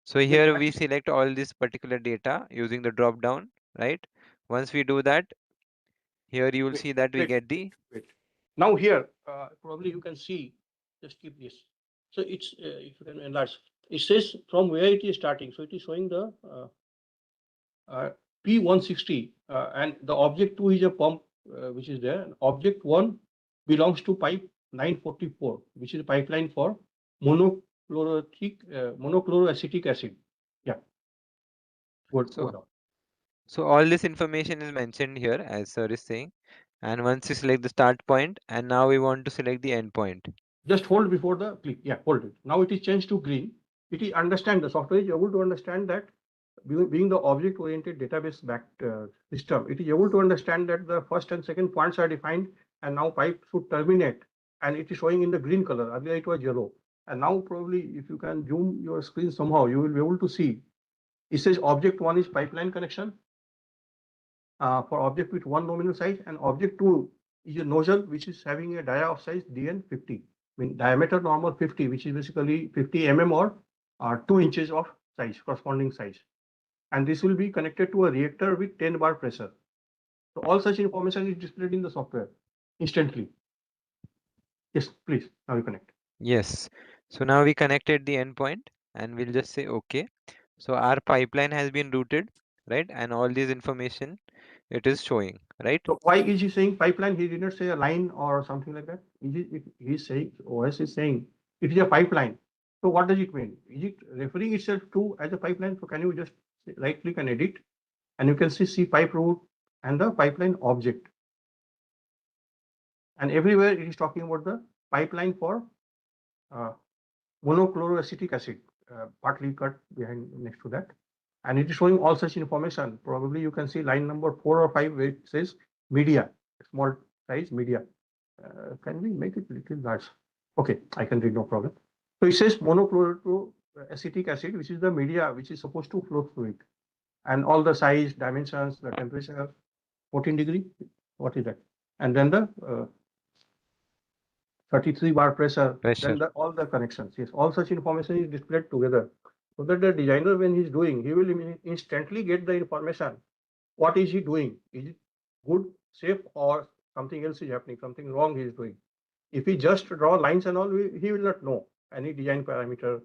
So Yes, here that we is select all this particular data using the drop down, right? Once we do that, here you will wait, see that we wait, get the, wait. Now here, probably you can see, just keep this. So it's, if you can enlarge, it says from where it is starting. So it is showing the P160 and the object 2 is a pump which is there. Object 1 belongs to pipe 944, which is a pipeline for monochloroacetic acid. Yeah, go so down. so all this information is mentioned here as sir is saying. And once you select the start point, and now we want to select the end point. Just hold before the click. Yeah, hold it. Now it is changed to green. it is understand, the software is able to understand that being the object-oriented database backed system, it is able to understand that the first and second points are defined, and now pipe should terminate, and it is showing in the green color. Earlier it was yellow, and now probably if you can zoom your screen somehow, you will be able to see. It says object one is pipeline connection for object with one nominal size, and object two is a nozzle which is having a dia of size DN 50, mean diameter normal 50, which is basically 50 mm or 2 inches of size, corresponding size. And this will be connected to a reactor with 10 bar pressure. So all such information is displayed in the software instantly. Yes, please, now you connect. Yes. So now we connected the endpoint and we'll just say okay. So our pipeline has been routed, right? And all this information it is showing, right? So why is he saying pipeline? He did not say a line or something like that. He's saying, OS is saying it is a pipeline. So what does it mean? Is it referring itself to as a pipeline? So can you just right click and edit, and you can see pipe route and the pipeline object. And everywhere it is talking about the pipeline for uh, monochloroacetic acid, partly cut behind next to that. And it is showing all such information. Probably you can see line number 4 or 5 where it says media, small size media. Can we make it little large? Okay, I can read, no problem. So it says monochloroacetic acid, which is the media which is supposed to flow through it. And all the size, dimensions, the temperature, 14 degree, what is that? And then the 33 bar pressure, Pressure. then all the connections. Yes, all such information is displayed together. So that the designer, when he's doing, he will instantly get the information. What is he doing? Is it good, safe, or something else is happening, something wrong he is doing? If he just draw lines and all, he will not know any design parameter,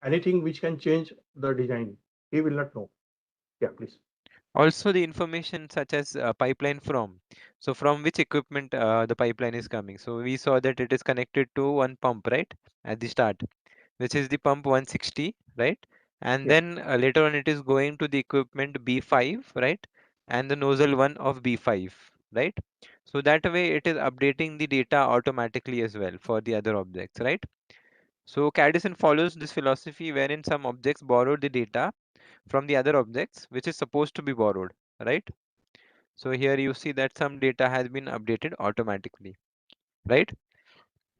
anything which can change the design. He will not know. Yeah, please. Also the information such as pipeline from. So from which equipment the pipeline is coming. So we saw that it is connected to one pump, right? At the start, which is the pump 160, right? And Yeah. then later on it is going to the equipment B5, right? And the nozzle one of B5, right? So that way it is updating the data automatically as well for the other objects, right? So Cadison follows this philosophy wherein some objects borrow the data from the other objects which is supposed to be borrowed, right? So here you see that some data has been updated automatically, right?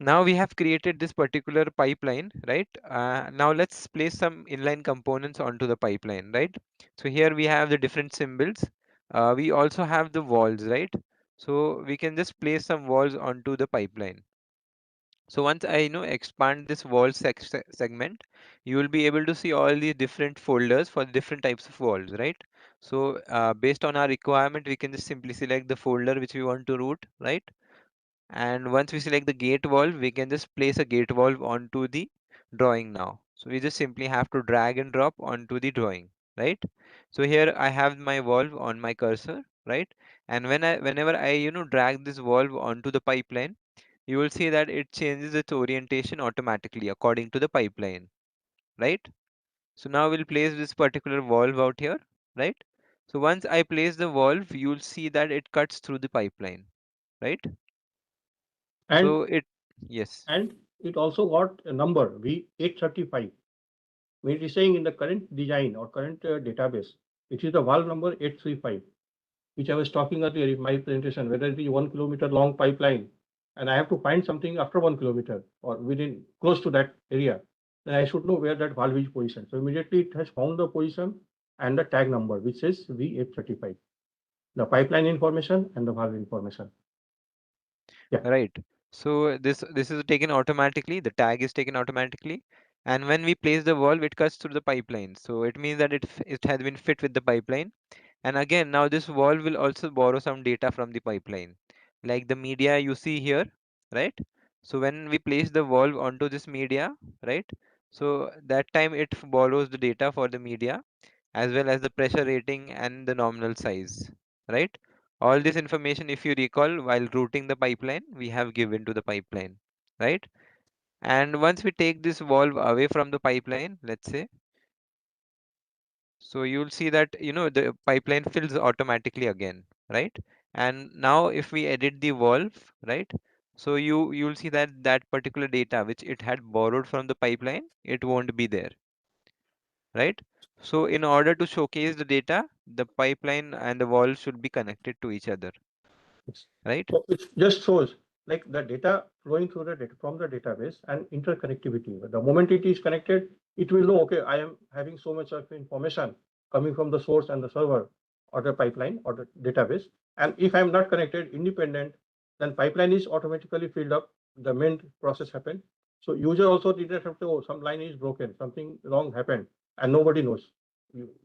Now we have created this particular pipeline, right? Now let's place some inline components onto the pipeline, right? So here we have the different symbols. We also have the walls, right? So we can just place some walls onto the pipeline. So once I expand this wall segment, you will be able to see all the different folders for the different types of walls, right? So based on our requirement, we can just simply select the folder which we want to route, right? And once we select the gate valve, we can just place a gate valve onto the drawing now. So we just simply have to drag and drop onto the drawing, right? So here I have my valve on my cursor, right? And whenever I drag this valve onto the pipeline, you will see that it changes its orientation automatically according to the pipeline, right? So now we'll place this particular valve out here, right? So once I place the valve, you'll see that it cuts through the pipeline, right? And So yes, and it also got a number V835. It is saying in the current design or current database, it is the valve number 835, which I was talking earlier in my presentation, whether it is 1 kilometer long pipeline, and I have to find something after 1 kilometer or within close to that area, then I should know where that valve is positioned. So immediately it has found the position and the tag number, which says V835, the pipeline information and the valve information. Yeah. right. So this is taken automatically. The tag is taken automatically, and when we place the valve, it cuts through the pipeline. So it means that it has been fit with the pipeline. And again, now this valve will also borrow some data from the pipeline, like the media you see here, right? So when we place the valve onto this media, right? So that time it borrows the data for the media as well as the pressure rating and the nominal size, right? All this information, if you recall, while routing the pipeline, we have given to the pipeline, right? And once we take this valve away from the pipeline, let's say, so you'll see that the pipeline fills automatically again, right? And now if we edit the valve, right? So you'll see that that particular data which it had borrowed from the pipeline, it won't be there, right? So in order to showcase the data, the pipeline and the wall should be connected to each other, Yes. right? So it just shows like the data flowing through the data from the database and interconnectivity. The moment it is connected, it will know, okay, I am having so much of information coming from the source and the server or the pipeline or the database. And if I'm not connected, independent, then pipeline is automatically filled up. The main process happened. So user also did not have to, oh, some line is broken, something wrong happened, and nobody knows.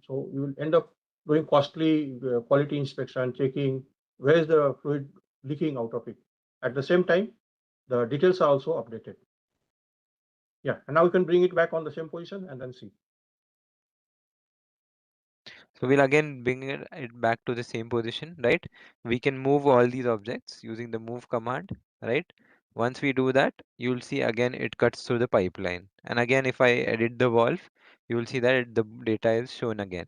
So you will end up doing costly quality inspection, checking, where is the fluid leaking out of it. At the same time, the details are also updated. Yeah, and now you can bring it back on the same position and then see. So we'll again bring it back to the same position, right? We can move all these objects using the move command, right? Once we do that, you'll see again it cuts through the pipeline. And again, if I edit the valve, you will see that the data is shown again,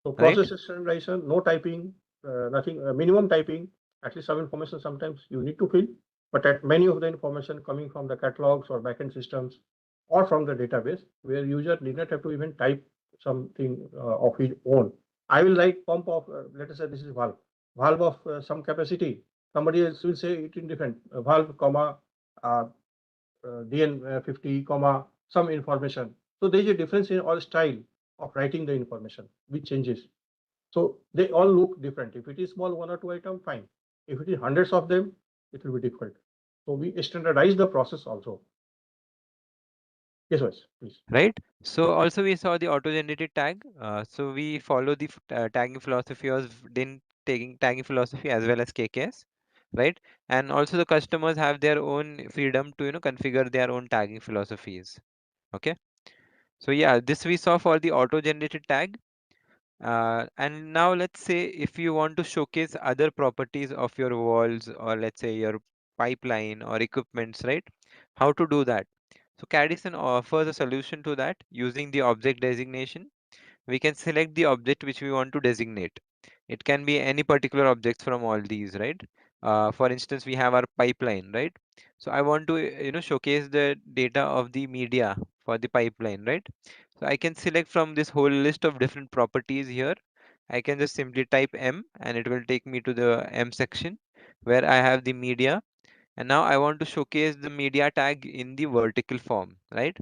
So right? process standardization, no typing, nothing, minimum typing, at least some information sometimes you need to fill, but at many of the information coming from the catalogs or backend systems or from the database where user did not have to even type something of his own. I will write pump of, let us say this is valve of some capacity. Somebody else will say it in different valve, comma, uh, DN50, comma, some information. So there is a difference in all style of writing the information, which changes. So they all look different. If it is small, one or two item, fine. If it is hundreds of them, it will be difficult. So we standardize the process also. Yes, yes, please. Right. So also we saw the auto-generated tag. So we follow the tagging philosophy of DIN tagging philosophy as well as KKS, right? And also the customers have their own freedom to configure their own tagging philosophies. Okay. So yeah, this we saw for the auto-generated tag. And now let's say if you want to showcase other properties of your walls or let's say your pipeline or equipments, right? How to do that? So Cadison offers a solution to that using the object designation. We can select the object which we want to designate. It can be any particular objects from all these, right? For instance, we have our pipeline, right? So I want to, showcase the data of the media for the pipeline, right? So I can select from this whole list of different properties here. I can just simply type M and it will take me to the M section where I have the media, and now I want to showcase the media tag in the vertical form, right?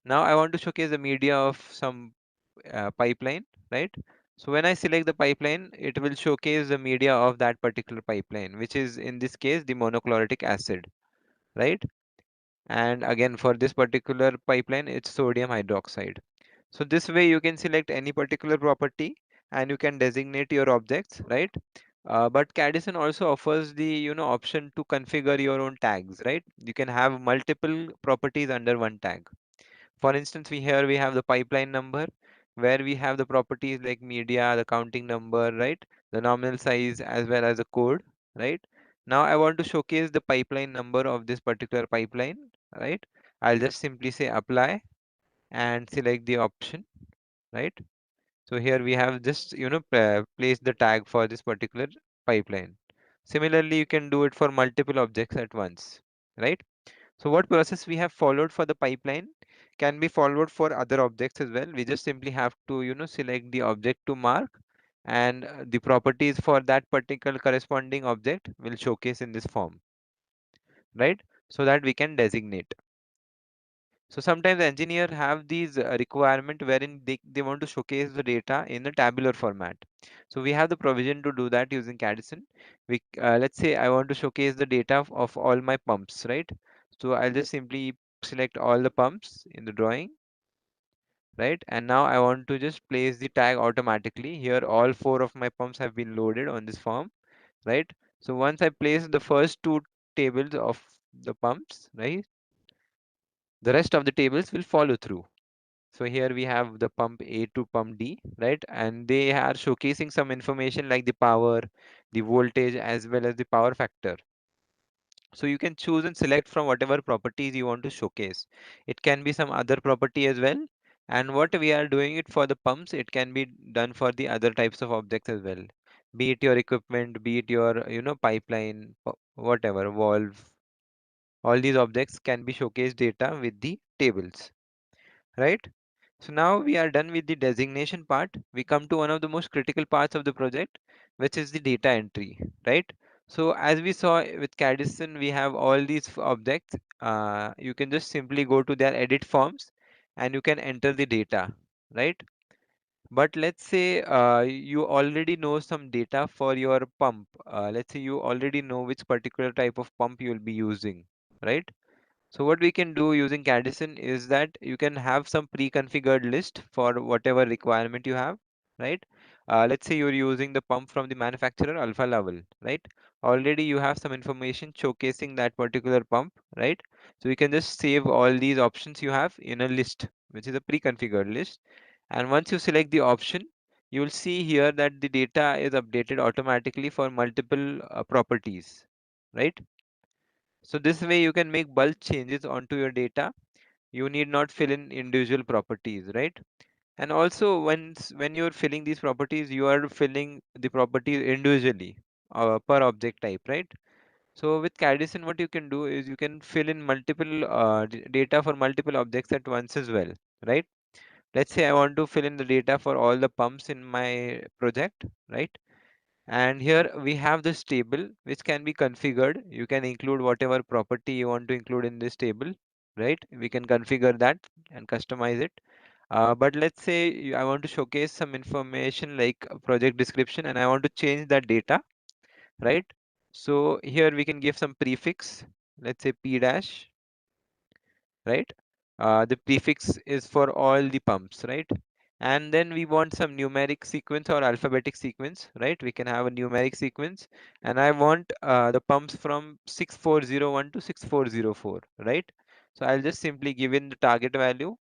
Now I want to showcase the media of some pipeline, right? So when I select the pipeline, it will showcase the media of that particular pipeline, which is in this case the monochloric acid, right? And again, for this particular pipeline, it's sodium hydroxide. So this way you can select any particular property and you can designate your objects, right? But Cadison also offers the option to configure your own tags, right? You can have multiple properties under one tag. For instance, we have the pipeline number where we have the properties like media, the counting number, right? The nominal size as well as the code, right? Now I want to showcase the pipeline number of this particular pipeline, right? I'll just simply say apply and select the option, right? So here we have just, place the tag for this particular pipeline. Similarly, you can do it for multiple objects at once, right? So what process we have followed for the pipeline can be followed for other objects as well. We just simply have to, select the object to mark, and the properties for that particular corresponding object will showcase in this form, right? So that we can designate. So sometimes engineer have these requirement wherein they want to showcase the data in a tabular format. So we have the provision to do that using Cadison. Let's say I want to showcase the data of all my pumps, right? So I'll just simply select all the pumps in the drawing, right? And now I want to just place the tag automatically. Here all four of my pumps have been loaded on this form, right? So once I place the first two tables of the pumps, right? The rest of the tables will follow through. So here we have the pump A to pump D, right? And they are showcasing some information like the power, the voltage, as well as the power factor. So you can choose and select from whatever properties you want to showcase. It can be some other property as well. And what we are doing it for the pumps, it can be done for the other types of objects as well. Be it your equipment, be it your, pipeline, whatever, valve. All these objects can be showcased data with the tables, right? So now we are done with the designation part. We come to one of the most critical parts of the project, which is the data entry, right? So as we saw with Cadison, we have all these objects. You can just simply go to their edit forms and you can enter the data, right? But let's say you already know some data for your pump. Let's say you already know which particular type of pump you will be using, right? So what we can do using Cadison is that you can have some pre-configured list for whatever requirement you have, right? Let's say you're using the pump from the manufacturer alpha level, right? Already you have some information showcasing that particular pump, right? So you can just save all these options you have in a list, which is a pre-configured list. And once you select the option, you will see here that the data is updated automatically for multiple properties, right? So this way you can make bulk changes onto your data. You need not fill in individual properties, right? And also when you're filling these properties, you are filling the properties individually per object type, right? So with Cadison, what you can do is you can fill in multiple data for multiple objects at once as well, right? Let's say I want to fill in the data for all the pumps in my project, right? And here we have this table which can be configured. You can include whatever property you want to include in this table, right? We can configure that and customize it. But let's say I want to showcase some information like a project description and I want to change that data, right? So here we can give some prefix, let's say P dash, right? The prefix is for all the pumps, right? And then we want some numeric sequence or alphabetic sequence, right? We can have a numeric sequence, and I want the pumps from 6401 to 6404, right? So I'll just simply give in the target value,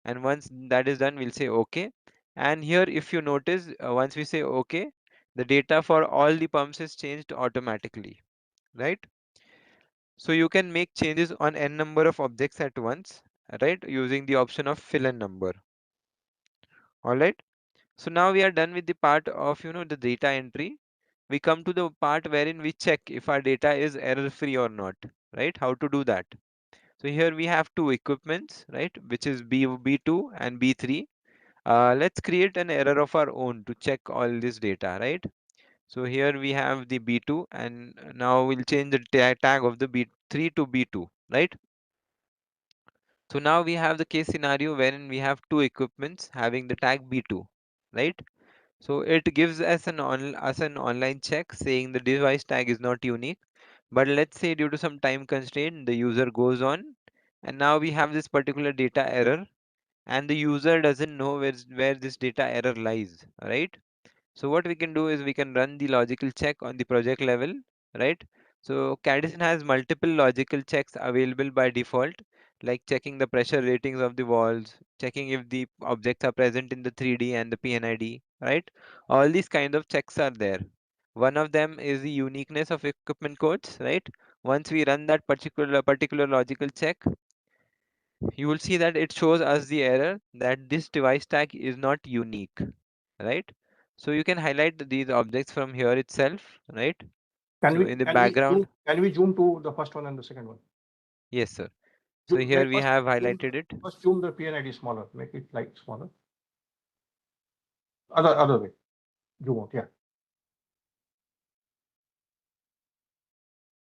and once that is done, we'll say OK. And here, if you notice, once we say OK, the data for all the pumps is changed automatically, right? So you can make changes on n number of objects at once, right? Using the option of fill n number. All right. So now we are done with the part of, the data entry. We come to the part wherein we check if our data is error free or not, right? How to do that? So here we have two equipments, right? Which is B2 and B3. Let's create an error of our own to check all this data, right? So here we have the B2 and now we'll change the tag of the B3 to B2, right? So now we have the case scenario wherein we have two equipments having the tag B2, right? So it gives us an online check saying the device tag is not unique. But let's say due to some time constraint, the user goes on and now we have this particular data error and the user doesn't know where this data error lies, right? So what we can do is we can run the logical check on the project level, right? So Cadison has multiple logical checks available by default, like checking the pressure ratings of the walls, checking if the objects are present in the 3D and the PNID, right? All these kind of checks are there. One of them is the uniqueness of equipment codes, right? Once we run that particular logical check, you will see that it shows us the error that this device tag is not unique, right? So you can highlight these objects from here itself, right? Can So we in the can we background, zoom can we zoom to the first one and the second one? yes, sir. So here Like we have highlighted it. first zoom the PNID smaller, make it like smaller. Other way, zoom out, yeah.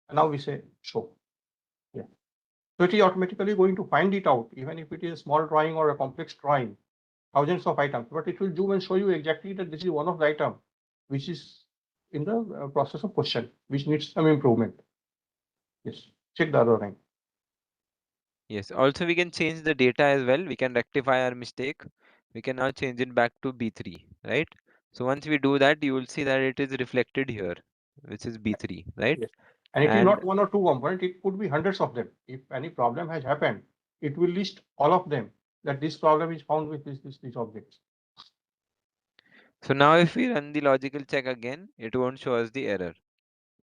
And now we say show, yeah. So it is automatically going to find it out, even if it is a small drawing or a complex drawing, thousands of items, but it will zoom and show you exactly that this is one of the item which is in the process of question, which needs some improvement. Yes, check the other line. Yes. Also, we can change the data as well. We can rectify our mistake. We can now change it back to B3, right? So once we do that, you will see that it is reflected here, which is B3, right? Yes. And it is And not one or two components, it could be hundreds of them. If any problem has happened, it will list all of them that this problem is found with these objects. so now if we run the logical check again, it won't show us the error.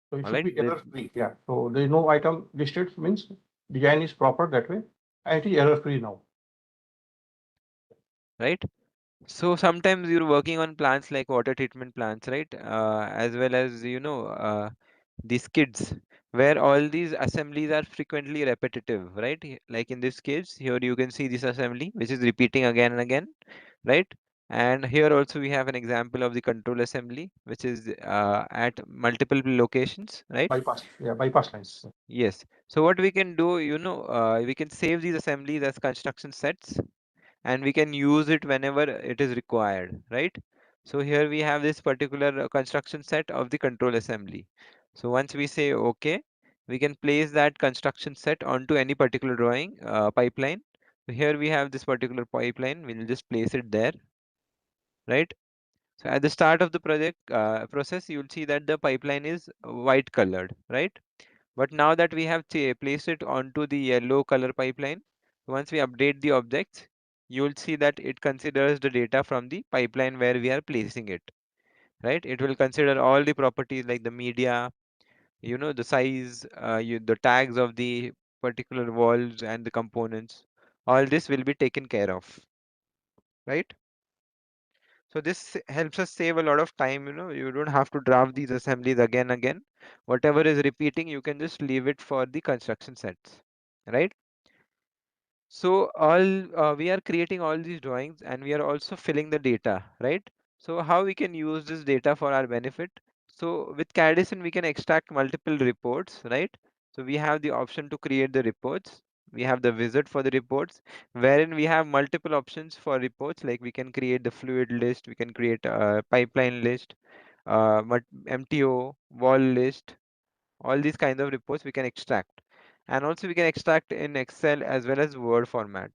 So it All should right. be error free. Yeah. So there is no item listed, means design is proper that way. And it is error free now. Right. So sometimes you're working on plants like water treatment plants, right? As well as the skids where all these assemblies are frequently repetitive, right? Like in this case, here you can see this assembly, which is repeating again and again, right? And here also we have an example of the control assembly, which is at multiple locations, right? Bypass lines. Yes. So what we can do, we can save these assemblies as construction sets, and we can use it whenever it is required, right? So here we have this particular construction set of the control assembly. So once we say OK, we can place that construction set onto any particular drawing pipeline. So here we have this particular pipeline. We'll just place it there, right? So at the start of the project process, you'll see that the pipeline is white colored, right? But now that we have placed it onto the yellow color pipeline, once we update the objects, you will see that it considers the data from the pipeline where we are placing it, right? It will consider all the properties like the media, the size, the tags of the particular walls and the components. All this will be taken care of, right? So this helps us save a lot of time, you don't have to draft these assemblies again. Whatever is repeating, you can just leave it for the construction sets, right? So all we are creating all these drawings and we are also filling the data, right? So how we can use this data for our benefit? So with Cadison, we can extract multiple reports, right? So we have the option to create the reports. We have the wizard for the reports, wherein we have multiple options for reports. Like we can create the fluid list, we can create a pipeline list, MTO, wall list, all these kinds of reports we can extract. And also we can extract in Excel as well as Word format.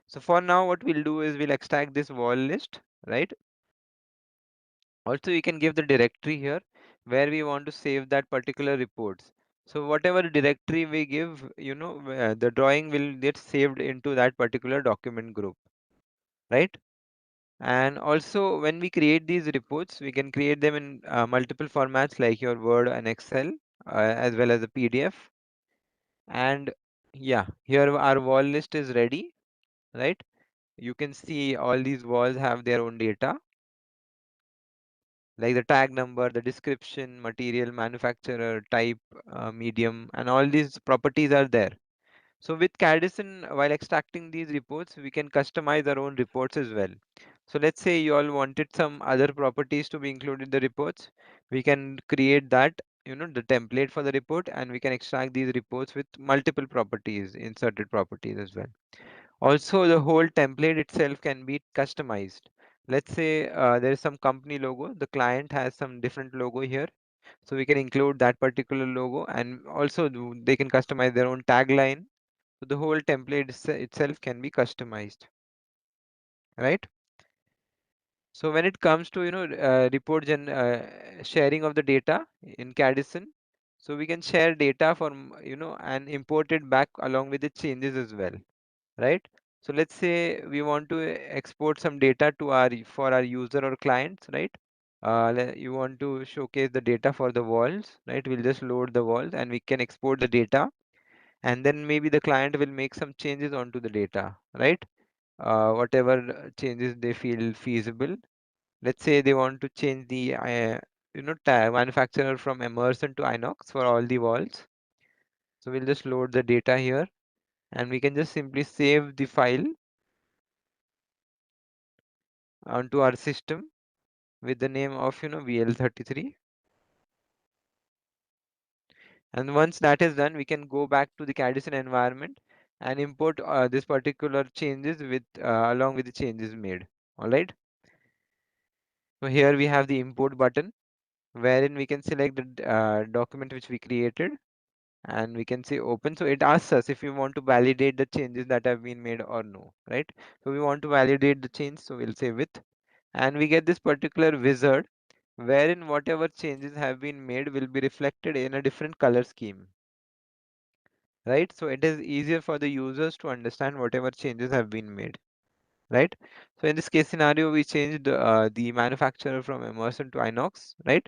So for now, what we'll do is we'll extract this wall list, right? Also, we can give the directory here where we want to save that particular reports. So whatever directory we give, the drawing will get saved into that particular document group, right? And also when we create these reports, we can create them in multiple formats like your Word and Excel, as well as a PDF. And yeah, here our wall list is ready, right? You can see all these walls have their own data, like the tag number, the description, material, manufacturer, type, medium, and all these properties are there. So with Cadison, while extracting these reports, we can customize our own reports as well. So let's say you all wanted some other properties to be included in the reports. We can create that, the template for the report, and we can extract these reports with multiple properties, inserted properties as well. Also, the whole template itself can be customized. Let's say there is some company logo. The client has some different logo here. So we can include that particular logo, and also they can customize their own tagline. So the whole template itself can be customized, right? So when it comes to report sharing of the data in Cadison, so we can share data from and import it back along with the changes as well, right? So let's say we want to export some data to for our user or clients, right? You want to showcase the data for the walls, right? We'll just load the walls and we can export the data, and then maybe the client will make some changes onto the data, right? Whatever changes they feel feasible. Let's say they want to change the manufacturer from Emerson to Inox for all the walls. So we'll just load the data here, and we can just simply save the file onto our system with the name of VL33. And once that is done, we can go back to the Cadison environment and import this particular changes with along with the changes made. All right. So here we have the import button, wherein we can select the document which we created, and we can say open. So it asks us if we want to validate the changes that have been made or no, right? So we want to validate the change, so we'll say with, and we get this particular wizard wherein whatever changes have been made will be reflected in a different color scheme, right? So it is easier for the users to understand whatever changes have been made, right? So in this case scenario, we changed the manufacturer from Emerson to Inox, right?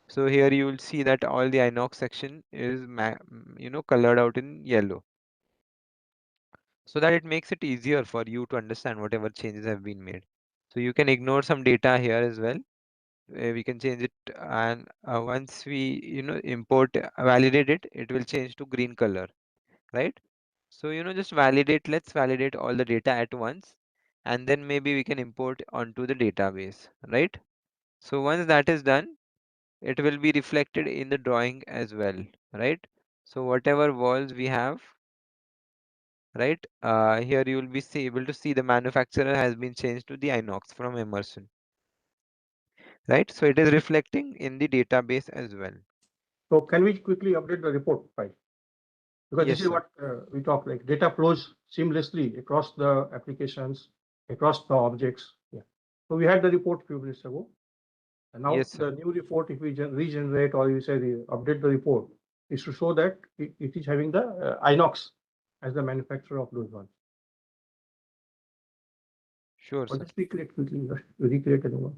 So here you will see that all the Inox section is colored out in yellow, so that it makes it easier for you to understand whatever changes have been made. So you can ignore some data here as well. We can change it, and once we import validate it, it will change to green color, right? So just validate, let's validate all the data at once, and then maybe we can import onto the database, right? So once that is done, it will be reflected in the drawing as well, right? So whatever walls we have, right, here you will be able to see the manufacturer has been changed to the inox from Emerson, right? So it is reflecting in the database as well. So can we quickly update the report file? Because Yes, this is sir. what we talk, like data flows seamlessly across the applications, across the objects. Yeah. So we had the report few minutes ago. And now Yes, sir. the new report, if we regenerate or you say update the report, is to show that it is having the Inox as the manufacturer of those ones. Sure, Or sir. just recreate quickly, recreate another one.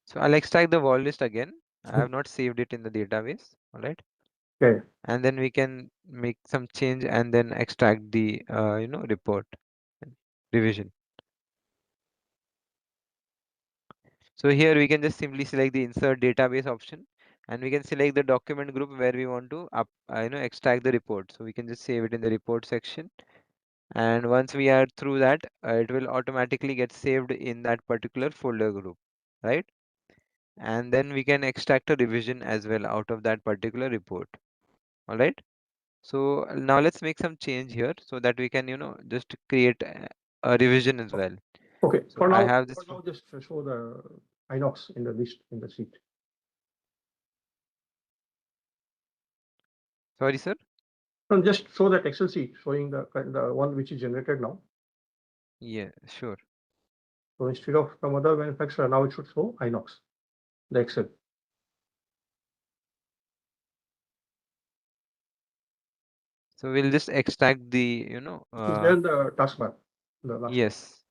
So I'll extract the wall list again. I have not saved it in the database, all right? Okay. And then we can make some change and then extract the report revision. So here we can just simply select the insert database option, and we can select the document group where we want to extract the report. So we can just save it in the report section, and once we are through that, it will automatically get saved in that particular folder group, right? And then we can extract a revision as well out of that particular report. All right. So now let's make some change here so that we can just create a revision as well. Okay. So I have this. For now, just show the Inox in the list in the sheet. Sorry, sir. No, just show that Excel sheet showing the one which is generated now. Yeah, sure. So instead of some other manufacturer, now it should show Inox, the Excel. So we'll just extract the Is there in the taskbar, the last one. yes.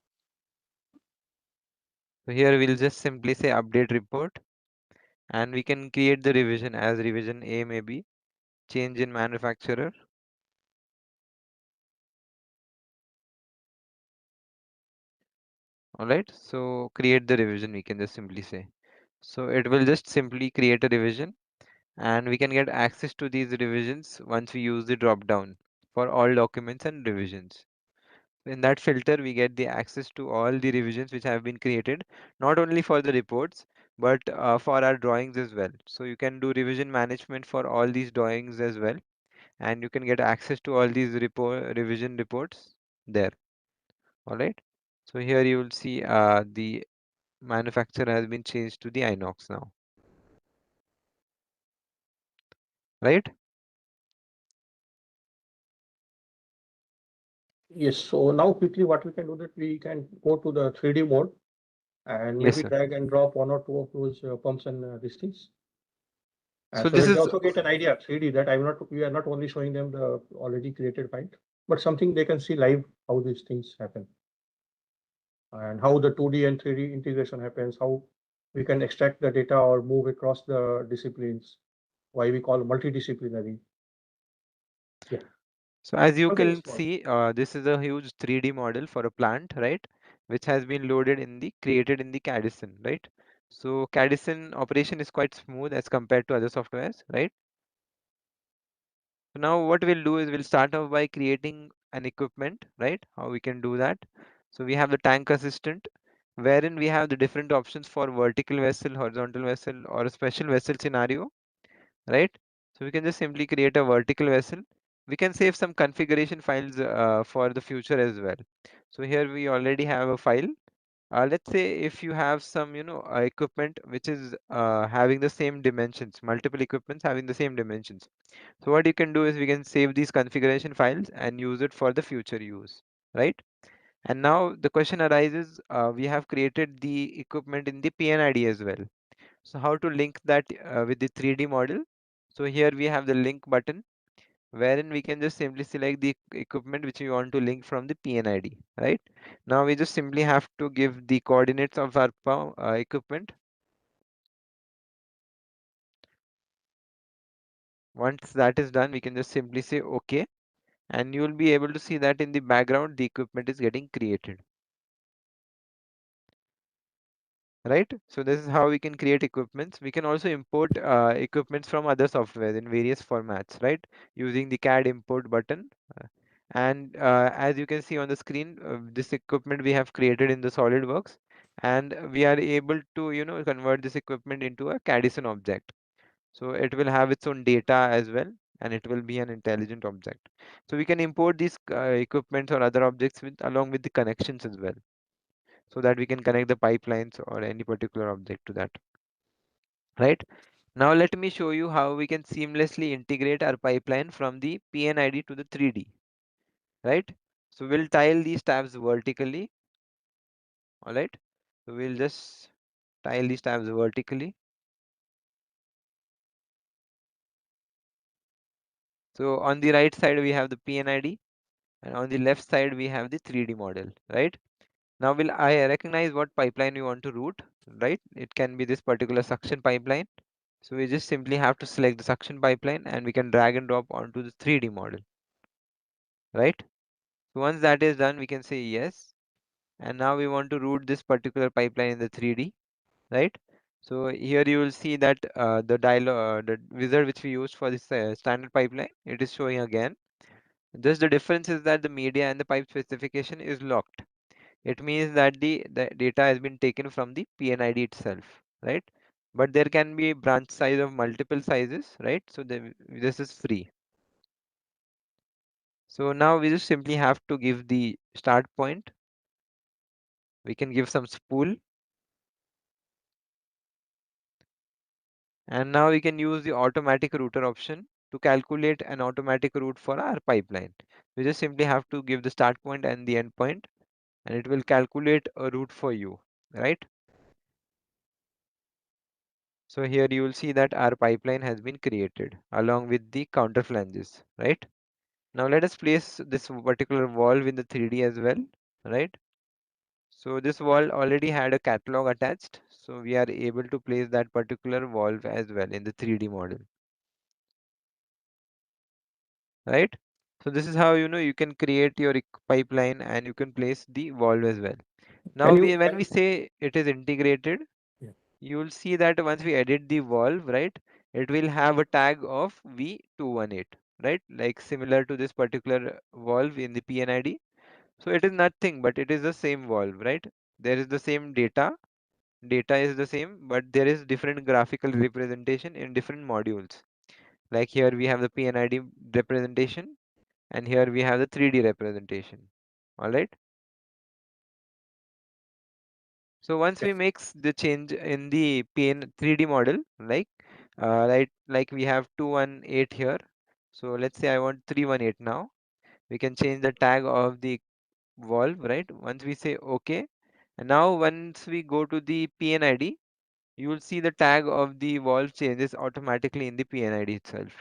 So here we'll just simply say update report, and we can create the revision as revision A maybe change in manufacturer. All right. So create the revision, we can just simply say. So it will just simply create a revision, and we can get access to these revisions once we use the drop down for all documents and revisions. In that filter, we get the access to all the revisions which have been created, not only for the reports, but for our drawings as well. So you can do revision management for all these drawings as well, and you can get access to all these revision reports there. All right. So here you will see the manufacturer has been changed to the Inox now, right? Yes. So now quickly, what we can do that we can go to the 3D mode and Yes, maybe sir. drag and drop one or two of those pumps and these things. So So this that they is also get an idea 3D that we are not only showing them the already created file, but something they can see live how these things happen and how the 2D and 3D integration happens, how we can extract the data or move across the disciplines, why we call multidisciplinary. Yeah, so as you something can small. see, this is a huge 3D model for a plant, right? Which has been loaded in the created in the Cadison, right? So Cadison operation is quite smooth as compared to other softwares, right? So now what we'll do is we'll start off by creating an equipment, right? How we can do that. So we have the tank assistant, wherein we have the different options for vertical vessel, horizontal vessel, or a special vessel scenario, right? So we can just simply create a vertical vessel. We can save some configuration files for the future as well. So here we already have a file. Let's say if you have some, equipment which is having the same dimensions, multiple equipments having the same dimensions. So what you can do is we can save these configuration files and use it for the future use, right? And now the question arises, we have created the equipment in the PNID as well. So how to link that with the 3D model? So here we have the link button, wherein we can just simply select the equipment which we want to link from the PNID, right? Now we just simply have to give the coordinates of our equipment. Once that is done, we can just simply say OK, and you will be able to see that in the background, the equipment is getting created. right? So this is how we can create equipments. We can also import equipments from other software in various formats, right? Using the CAD import button. And as you can see on the screen, this equipment we have created in the SolidWorks, and we are able to, convert this equipment into a Cadison object. So it will have its own data as well, and it will be an intelligent object. So we can import these equipments or other objects along with the connections as well, so that we can connect the pipelines or any particular object to that, right? Now let me show you how we can seamlessly integrate our pipeline from the PNID to the 3D, right? So we'll tile these tabs vertically, all right? So we'll just tile these tabs vertically. So on the right side, we have the PNID, and on the left side, we have the 3D model, right? Now will I recognize what pipeline we want to route, right? It can be this particular suction pipeline. So we just simply have to select the suction pipeline and we can drag and drop onto the 3D model, right? So once that is done, we can say yes. And now we want to route this particular pipeline in the 3D, right? So here you will see that the wizard which we used for this standard pipeline, it is showing again. Just the difference is that the media and the pipe specification is locked. It means that the data has been taken from the PNID itself, right? But there can be a branch size of multiple sizes, right? So this is free. So now we just simply have to give the start point. We can give some spool, and now we can use the automatic router option to calculate an automatic route for our pipeline. We just simply have to give the start point and the end point, and it will calculate a route for you, right? So here you will see that our pipeline has been created along with the counter flanges, right? Now let us place this particular valve in the 3D as well, right? So this valve already had a catalog attached, so we are able to place that particular valve as well in the 3D model, right? So this is how you can create your pipeline and you can place the valve as well. Now Can you, when we say it is integrated, yeah. you will see that once we edit the valve, right, it will have a tag of V218, right? Like similar to this particular valve in the PNID. So it is nothing, but it is the same valve, right? There is the same data is the same, but there is different graphical representation in different modules. Like here we have the PNID representation, and here we have the 3D representation. All right. So once we Yes. make the change in the PN 3D model, like we have 218 here. So let's say I want 318 now. We can change the tag of the valve, right? Once we say OK, and now once we go to the PNID, you will see the tag of the valve changes automatically in the PNID itself.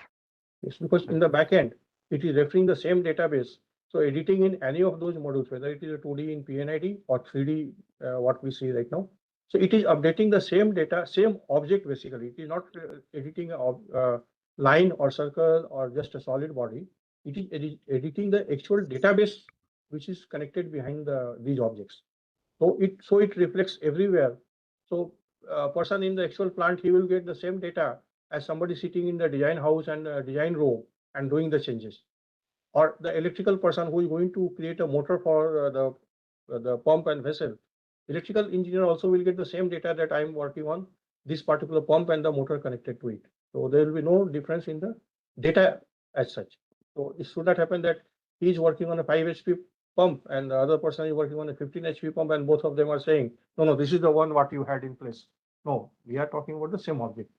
Yes, because in the back end, it is referring the same database. So editing in any of those modules, whether it is a 2D in PNID or 3D, what we see right now. So it is updating the same data, same object basically. It is not editing a line or circle or just a solid body. It is editing the actual database which is connected behind these objects. So it reflects everywhere. So a person in the actual plant, he will get the same data as somebody sitting in the design house and design room and doing the changes. Or the electrical person who is going to create a motor for the pump and vessel. Electrical engineer also will get the same data that I am working on this particular pump and the motor connected to it. So there will be no difference in the data as such. So it should not happen that he is working on a 5 HP pump and the other person is working on a 15 HP pump and both of them are saying, no, no, this is the one what you had in place. No, we are talking about the same object.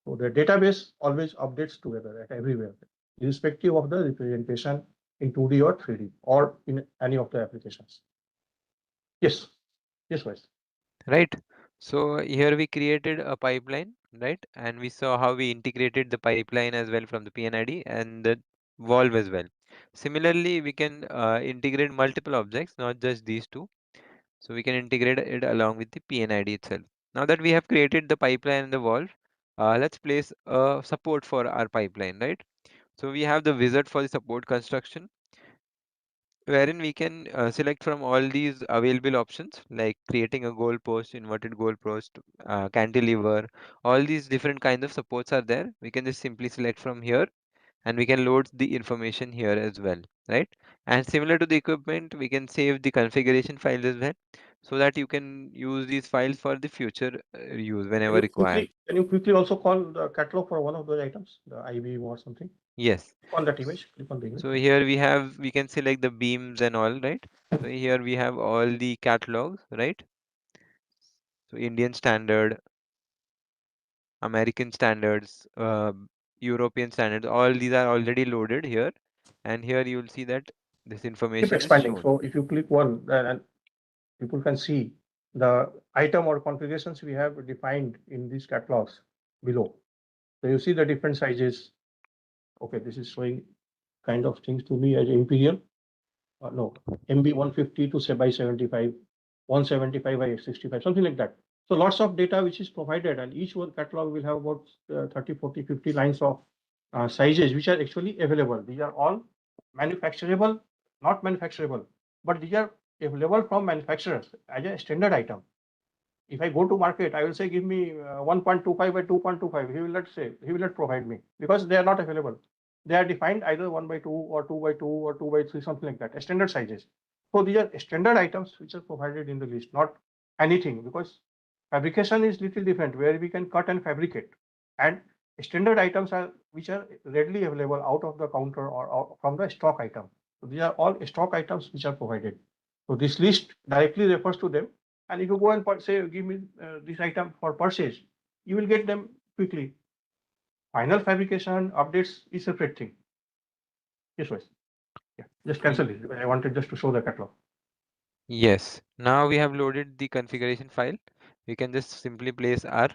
So the database always updates together at everywhere, irrespective of the representation in 2D or 3D or in any of the applications. Yes, yes, Vice. Right. So here we created a pipeline, right? And we saw how we integrated the pipeline as well from the PNID and the valve as well. Similarly, we can integrate multiple objects, not just these two. So we can integrate it along with the PNID itself. Now that we have created the pipeline and the valve, let's place a support for our pipeline, right? So we have the wizard for the support construction. wherein we can select from all these available options like creating a goal post, inverted goal post, cantilever. All these different kinds of supports are there. We can just simply select from here and we can load the information here as well, right? And similar to the equipment, we can save the configuration files as well so that you can use these files for the future use whenever required. Can you quickly also call the catalog for one of those items, the I-beam or something? Yes. Click on that image. Click on the image. So here we can select the beams and all, right? So here we have all the catalogs, right? So Indian standard, American standards, European standards, all these are already loaded here. And here you will see that this Keep information is expanding. shown. So if you click one, then people can see the item or configurations we have defined in these catalogs below. So you see the different sizes. Okay, this is showing kind of things to me as imperial. No, MB 150 to say by 75, 175 by 65, something like that. So lots of data which is provided, and each one catalog will have about 30, 40, 50 lines of sizes which are actually available. These are all manufacturable, not manufacturable, but these are available from manufacturers as a standard item. If I go to market, I will say, give me 1.25 by 2.25. He will not say, he will not provide me because they are not available. They are defined either 1 by 2 or 2 by 2 or 2 by 3, something like that, standard sizes. So these are standard items which are provided in the list, not anything, because fabrication is little different where we can cut and fabricate. And standard items are which are readily available out of the counter or from the stock item. So these are all stock items which are provided. So this list directly refers to them, and if you go and say, give me this item for purchase, you will get them quickly. Final fabrication updates is a separate thing. Yes, yes. Yeah, just cancel it. I wanted just to show the catalog. Yes. Now we have loaded the configuration file. We can just simply place our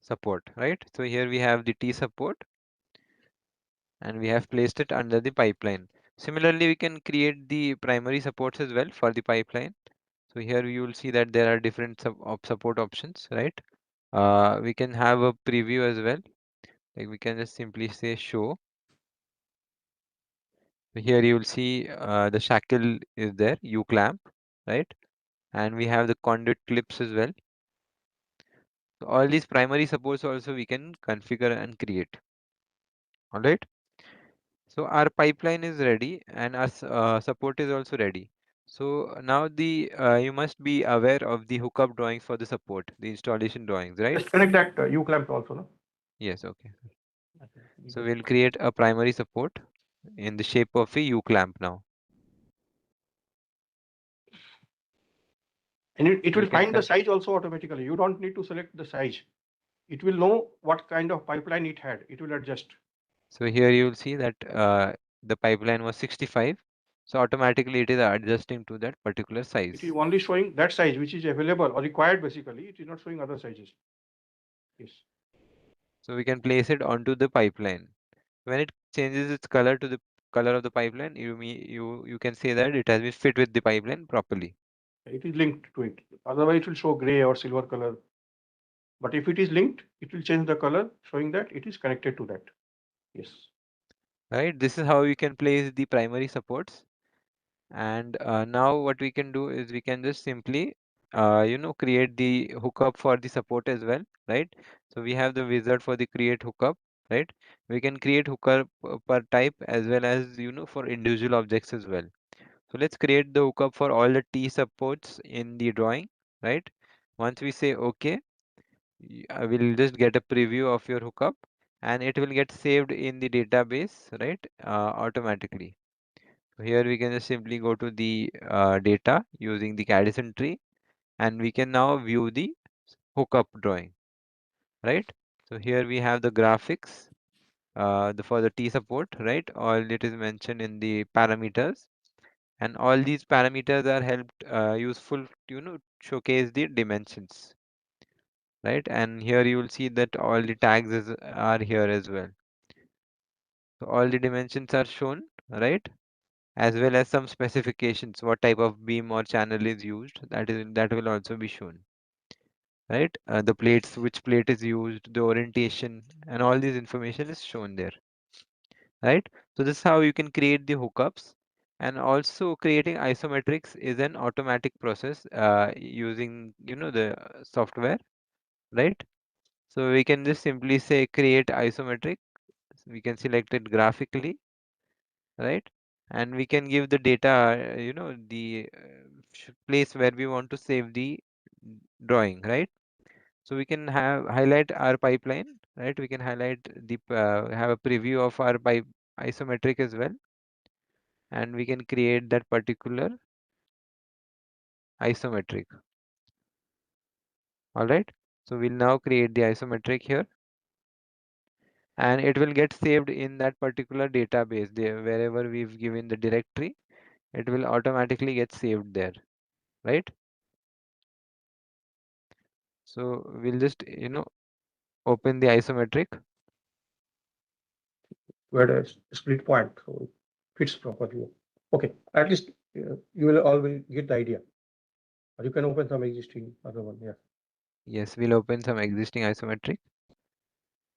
support, right? So here we have the T support and we have placed it under the pipeline. Similarly, we can create the primary supports as well for the pipeline. So here you will see that there are different support options, right? We can have a preview as well. Like we can just simply say show. So here you will see the shackle is there, U clamp, right? And we have the conduit clips as well. So all these primary supports also we can configure and create. All right. So our pipeline is ready and our support is also ready. So now the you must be aware of the hookup drawings for the support, the installation drawings, right? Just connect that U clamp also, no? Yes, okay. Okay. So we'll create a primary support in the shape of a U clamp now. And it So we will can find the size also automatically. You don't need to select the size. It will know what kind of pipeline it had. It will adjust. So here you will see that the pipeline was 65. So automatically it is adjusting to that particular size. It is only showing that size which is available or required basically. It is not showing other sizes. Yes. So we can place it onto the pipeline. When it changes its color to the color of the pipeline, you can say that it has been fit with the pipeline properly. It is linked to it. Otherwise, it will show gray or silver color. But if it is linked, it will change the color, showing that it is connected to that. Yes. Right? This is how you can place the primary supports. And now what we can do is we can just simply, create the hookup for the support as well, right? So we have the wizard for the create hookup, right? We can create hookup per type as well as, for individual objects as well. So let's create the hookup for all the T supports in the drawing, right? Once we say OK, I will just get a preview of your hookup and it will get saved in the database, right? Automatically. So here we can just simply go to the data using the Cadison tree and we can now view the hookup drawing, right? So here we have the graphics for the T support, right? All it is mentioned in the parameters and all these parameters are helped useful to, showcase the dimensions, right? And here you will see that all the tags are here as well. So all the dimensions are shown, right? As well as some specifications, what type of beam or channel is used. That will also be shown, right? The plates, which plate is used, the orientation, and all this information is shown there, right? So this is how you can create the hookups. And also creating isometrics is an automatic process using the software, right? So we can just simply say create isometric. We can select it graphically, right? And we can give the data, the place where we want to save the drawing, right? So we can have highlight our pipeline, right? We can highlight the have a preview of our pipe isometric as well, and we can create that particular isometric. All right. So we'll now create the isometric here, and it will get saved in that particular database there, wherever we've given the directory, it will automatically get saved there, right? So we'll just, open the isometric. Where the split point, so it fits properly. Okay, at least you will always get the idea. Or you can open some existing other one. Yeah. Yes, we'll open some existing isometric.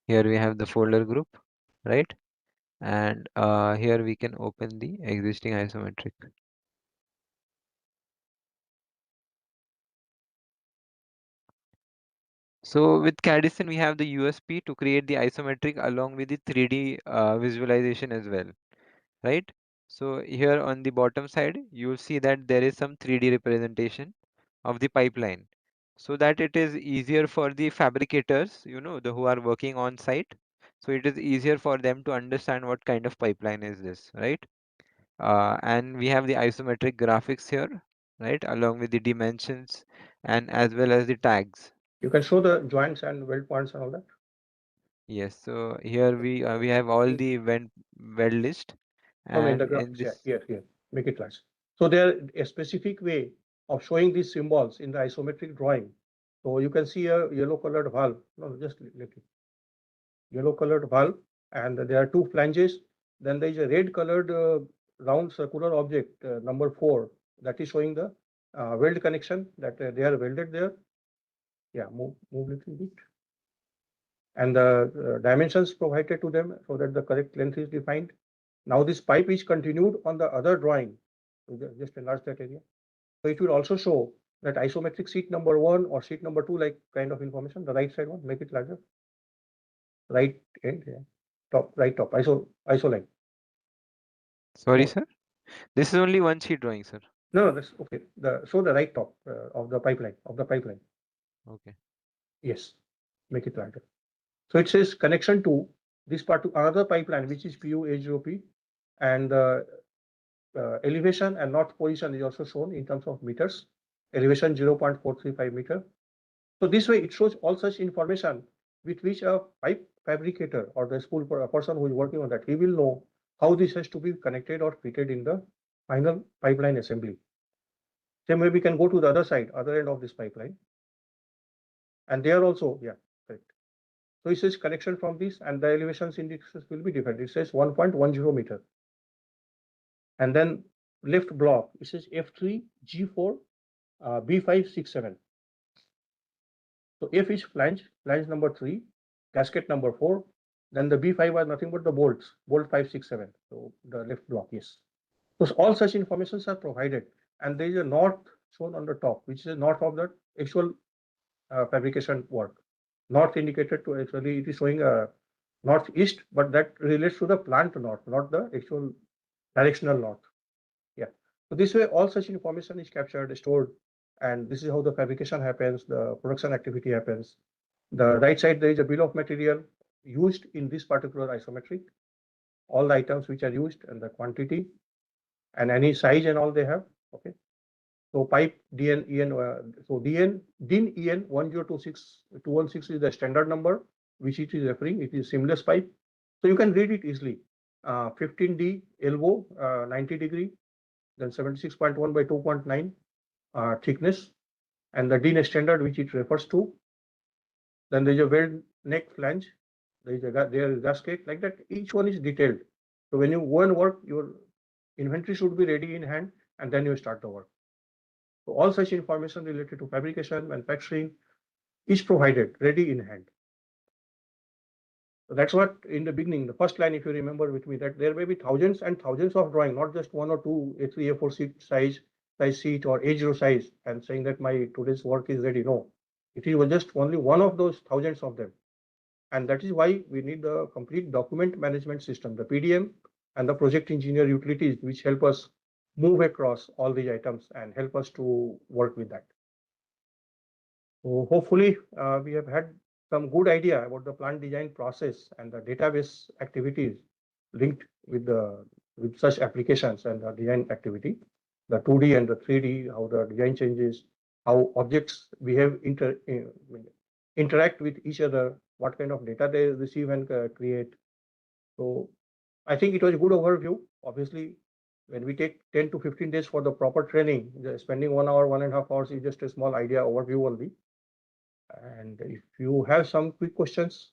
Here we have the folder group, right? And here we can open the existing isometric. So with Cadison, we have the USP to create the isometric along with the 3D visualization as well, right? So here on the bottom side, you will see that there is some 3D representation of the pipeline, so that it is easier for the fabricators, who are working on site. So it is easier for them to understand what kind of pipeline is this, right? And we have the isometric graphics here, right, along with the dimensions and as well as the tags. You can show the joints and weld points and all that. Yes, so here we have all the event weld list, No, no, in the and in graphics, yeah, this, here, make it large. So there a specific way of showing these symbols in the isometric drawing. So you can see a yellow colored valve. No, just let it. Yellow colored valve, and there are two flanges. Then there is a red colored round circular object, number 4, that is showing the weld connection that they are welded there. Yeah, move little bit. And the dimensions provided to them so that the correct length is defined. Now this pipe is continued on the other drawing. So just enlarge that area. So it will also show that isometric sheet number 1 or sheet number 2, like kind of information. The right side one, make it larger. Right end, yeah. Top, right top, iso line. sorry, More. sir, this is only one sheet drawing, sir. No, that's okay. Show the right top of the pipeline. Okay. Yes, make it larger. So it says connection to this part to another pipeline, which is PU H0P, and the elevation and north position is also shown in terms of meters. Elevation 0.435 meter. So this way it shows all such information with which a pipe fabricator or the spool person who is working on that, he will know how this has to be connected or fitted in the final pipeline assembly. Same way we can go to the other side, other end of this pipeline. And there also, yeah, correct. So it says connection from this, and the elevations indexes will be different. It says 1.10 meter. And then left block, it says F3, G4, B5, 6, 7. So F is flange number 3, gasket number 4. Then the B5 are nothing but the bolts, bolt 5, 6, 7. So the left block, yes. So all such informations are provided, and there is a north shown on the top, which is north of the actual fabrication work. North indicated to actually it is showing a northeast, but that relates to the plant north, not the actual directional north. Yeah. So this way, all such information is captured, stored, and this is how the fabrication happens, the production activity happens. The right side, there is a bill of material used in this particular isometric, all the items which are used and the quantity and any size and all they have. Okay. So pipe DN EN, so DIN EN 1026216 is the standard number which it is referring. It is seamless pipe. So you can read it easily. 15D elbow, 90 degree, then 76.1 by 2.9 thickness, and the DIN standard which it refers to. Then there is a weld neck flange. There is gasket, like that. Each one is detailed. So when you go and work, your inventory should be ready in hand, and then you start the work. So all such information related to fabrication, manufacturing is provided ready in hand. That's what in the beginning, the first line, if you remember with me, that there may be thousands and thousands of drawing, not just one or two A3, A4 sheet size sheet or A0 size, and saying that my today's work is ready. No, it was just only one of those thousands of them. And that is why we need the complete document management system, the PDM and the project engineer utilities, which help us move across all these items and help us to work with that. So hopefully we have had some good idea about the plant design process and the database activities linked with such applications and the design activity, the 2D and the 3D, how the design changes, how objects behave interact with each other, what kind of data they receive and create. So I think it was a good overview. Obviously, when we take 10 to 15 days for the proper training, spending 1 hour, 1.5 hours is just a small idea overview only. And if you have some quick questions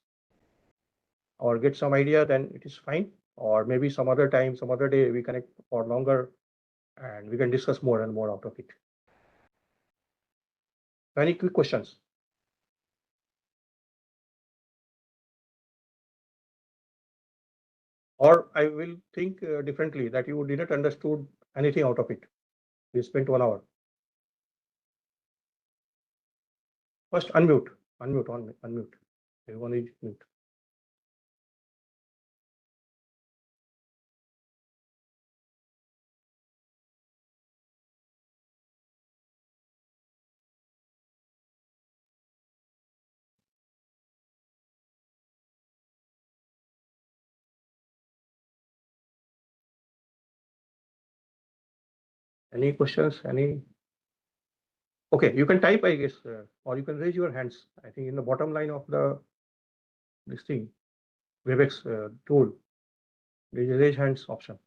or get some idea, then it is fine. Or maybe some other time, some other day, we connect for longer and we can discuss more and more out of it. Any quick questions? Or I will think differently that you didn't understood anything out of it. We spent 1 hour. First, unmute. Everyone is mute. Any questions? Okay, you can type, I guess, or you can raise your hands. I think in the bottom line of this thing, Webex tool, there is a raise hands option.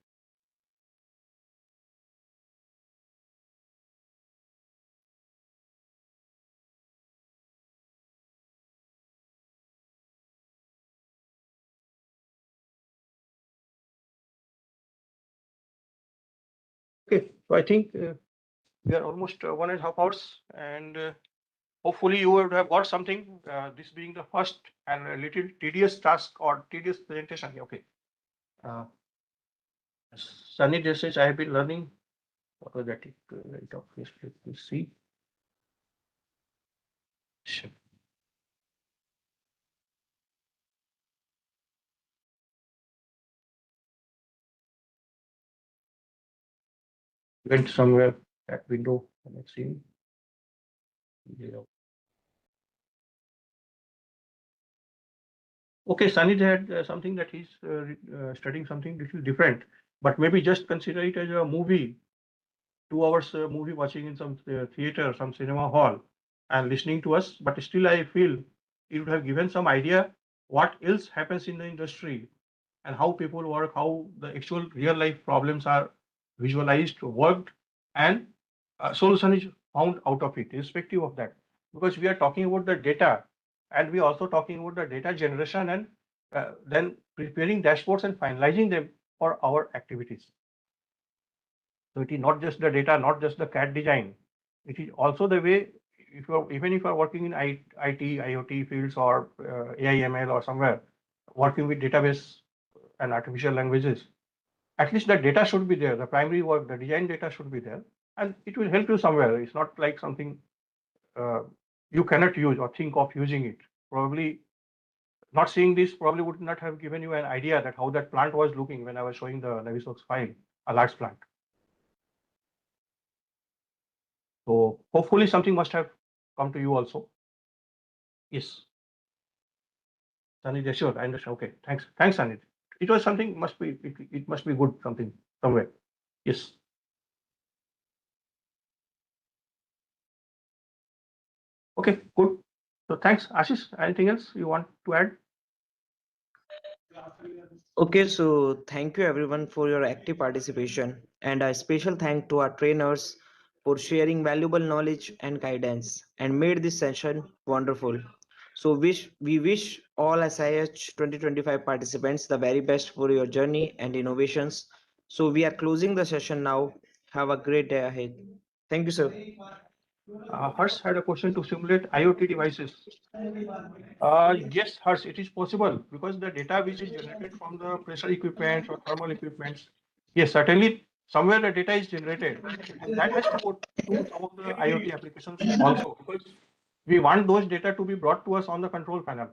Okay, so I think we are almost 1.5 hours, and hopefully you would have got something. This being the first and a little tedious task or tedious presentation. Okay. Sunny just says I have been learning. What was that? Right of please see. Sure. Went somewhere that window. Let's see. Yeah. Okay, Sunny had something that he's studying something little different, but maybe just consider it as a movie, 2 hours movie watching in some theater, some cinema hall, and listening to us. But still, I feel it would have given some idea what else happens in the industry and how people work, how the actual real life problems are visualized, worked, and a solution is found out of it, irrespective of that. Because we are talking about the data, and we are also talking about the data generation and then preparing dashboards and finalizing them for our activities. So it is not just the data, not just the CAD design. It is also the way, even if you are working in IT, IoT fields or AI/ML or somewhere, working with database and artificial languages, at least the data should be there. The primary work, the design data should be there, and it will help you somewhere. It's not like something you cannot use or think of using it. Probably not seeing this probably would not have given you an idea that how that plant was looking when I was showing the Navisworks file, a large plant. So hopefully something must have come to you also. Yes. Sanit, sure, I understand. Okay, thanks. Thanks, Sanit. It was something must be it must be good something somewhere. Yes. Okay, good. So thanks, Ashish. Anything else you want to add? Okay, so thank you everyone for your active participation, and a special thank to our trainers for sharing valuable knowledge and guidance and made this session wonderful. So we wish all SIH 2025 participants the very best for your journey and innovations. So we are closing the session now. Have a great day ahead. Thank you, sir. Harsh had a question to simulate IoT devices. Yes, Harsh, it is possible because the data which is generated from the pressure equipment or thermal equipments, yes, certainly somewhere the data is generated, and that has to go to some of the IoT applications also, because we want those data to be brought to us on the control panel.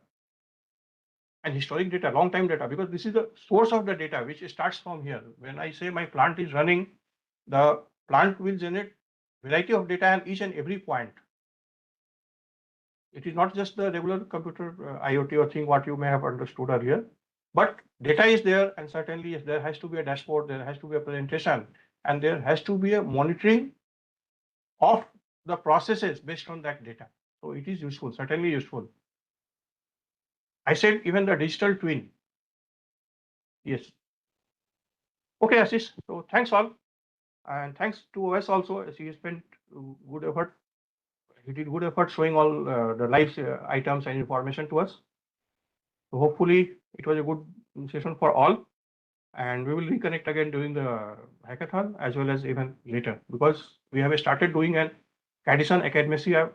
And historic data, long time data, because this is the source of the data which starts from here. When I say my plant is running, the plant will generate variety of data at each and every point. It is not just the regular computer IoT or thing what you may have understood earlier, but data is there, and certainly yes, there has to be a dashboard, there has to be a presentation, and there has to be a monitoring of the processes based on that data. So it is useful, certainly useful. I said even the digital twin. Yes. Okay, Ashish. So thanks all, and thanks to OS also, as he spent good effort. He did good effort showing all the live items and information to us. So hopefully it was a good session for all, and we will reconnect again during the hackathon as well as even later, because we have started doing an Cadison Academia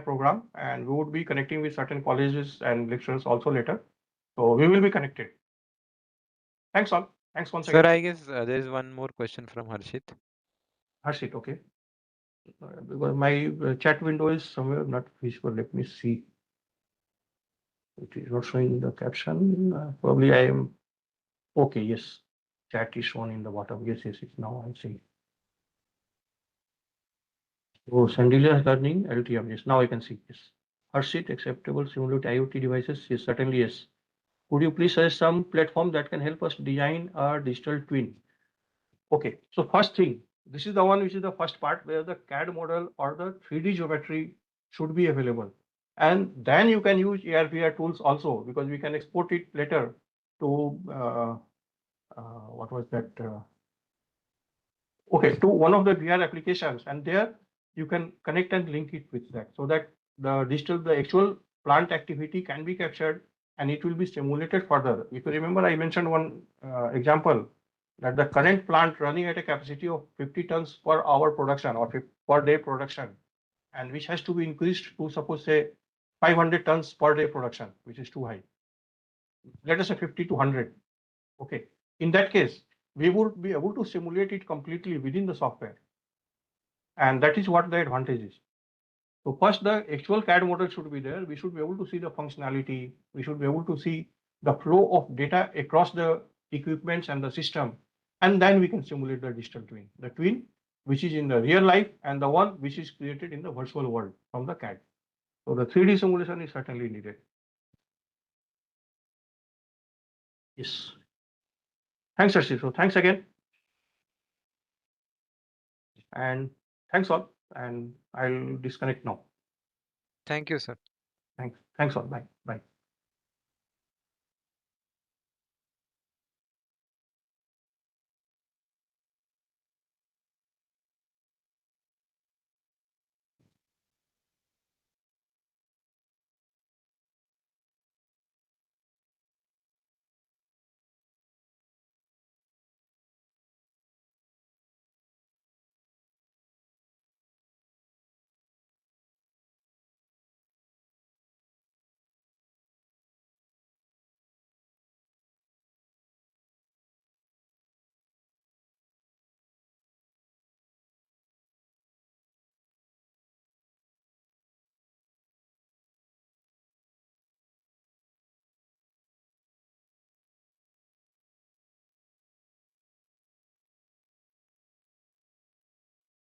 program, and we would be connecting with certain colleges and lecturers also later. So we will be connected. Thanks all. Thanks once Sir, again. I guess there is one more question from Harshit. Harshit, okay. Because my chat window is somewhere not visible. Let me see. It is not showing the caption. Probably I am okay. Yes, chat is shown in the bottom. Yes, yes, it's now I see. Oh, Sandelia's learning LTM. Yes, now I can see. Yes. Harshit, acceptable simulate IoT devices. Yes, certainly yes. Could you please suggest some platform that can help us design a digital twin? Okay, so first thing, this is the one which is the first part where the CAD model or the 3D geometry should be available. And then you can use AR/VR tools also, because we can export it later to what was that? Okay, to one of the VR applications, and there you can connect and link it with that, so that the actual plant activity can be captured and it will be simulated further. If you remember, I mentioned one example that the current plant running at a capacity of 50 tons per hour production or per day production, and which has to be increased to suppose say 500 tons per day production, which is too high. Let us say 50 to 100. Okay. In that case, we would be able to simulate it completely within the software. And that is what the advantage is. So first, the actual CAD model should be there. We should be able to see the functionality. We should be able to see the flow of data across the equipments and the system. And then we can simulate the digital twin, the twin which is in the real life and the one which is created in the virtual world from the CAD. So the 3D simulation is certainly needed. Yes. Thanks, Arshit. So thanks again. And thanks all. And I'll disconnect now. Thank you, sir. Thanks. Thanks all. Bye. Bye.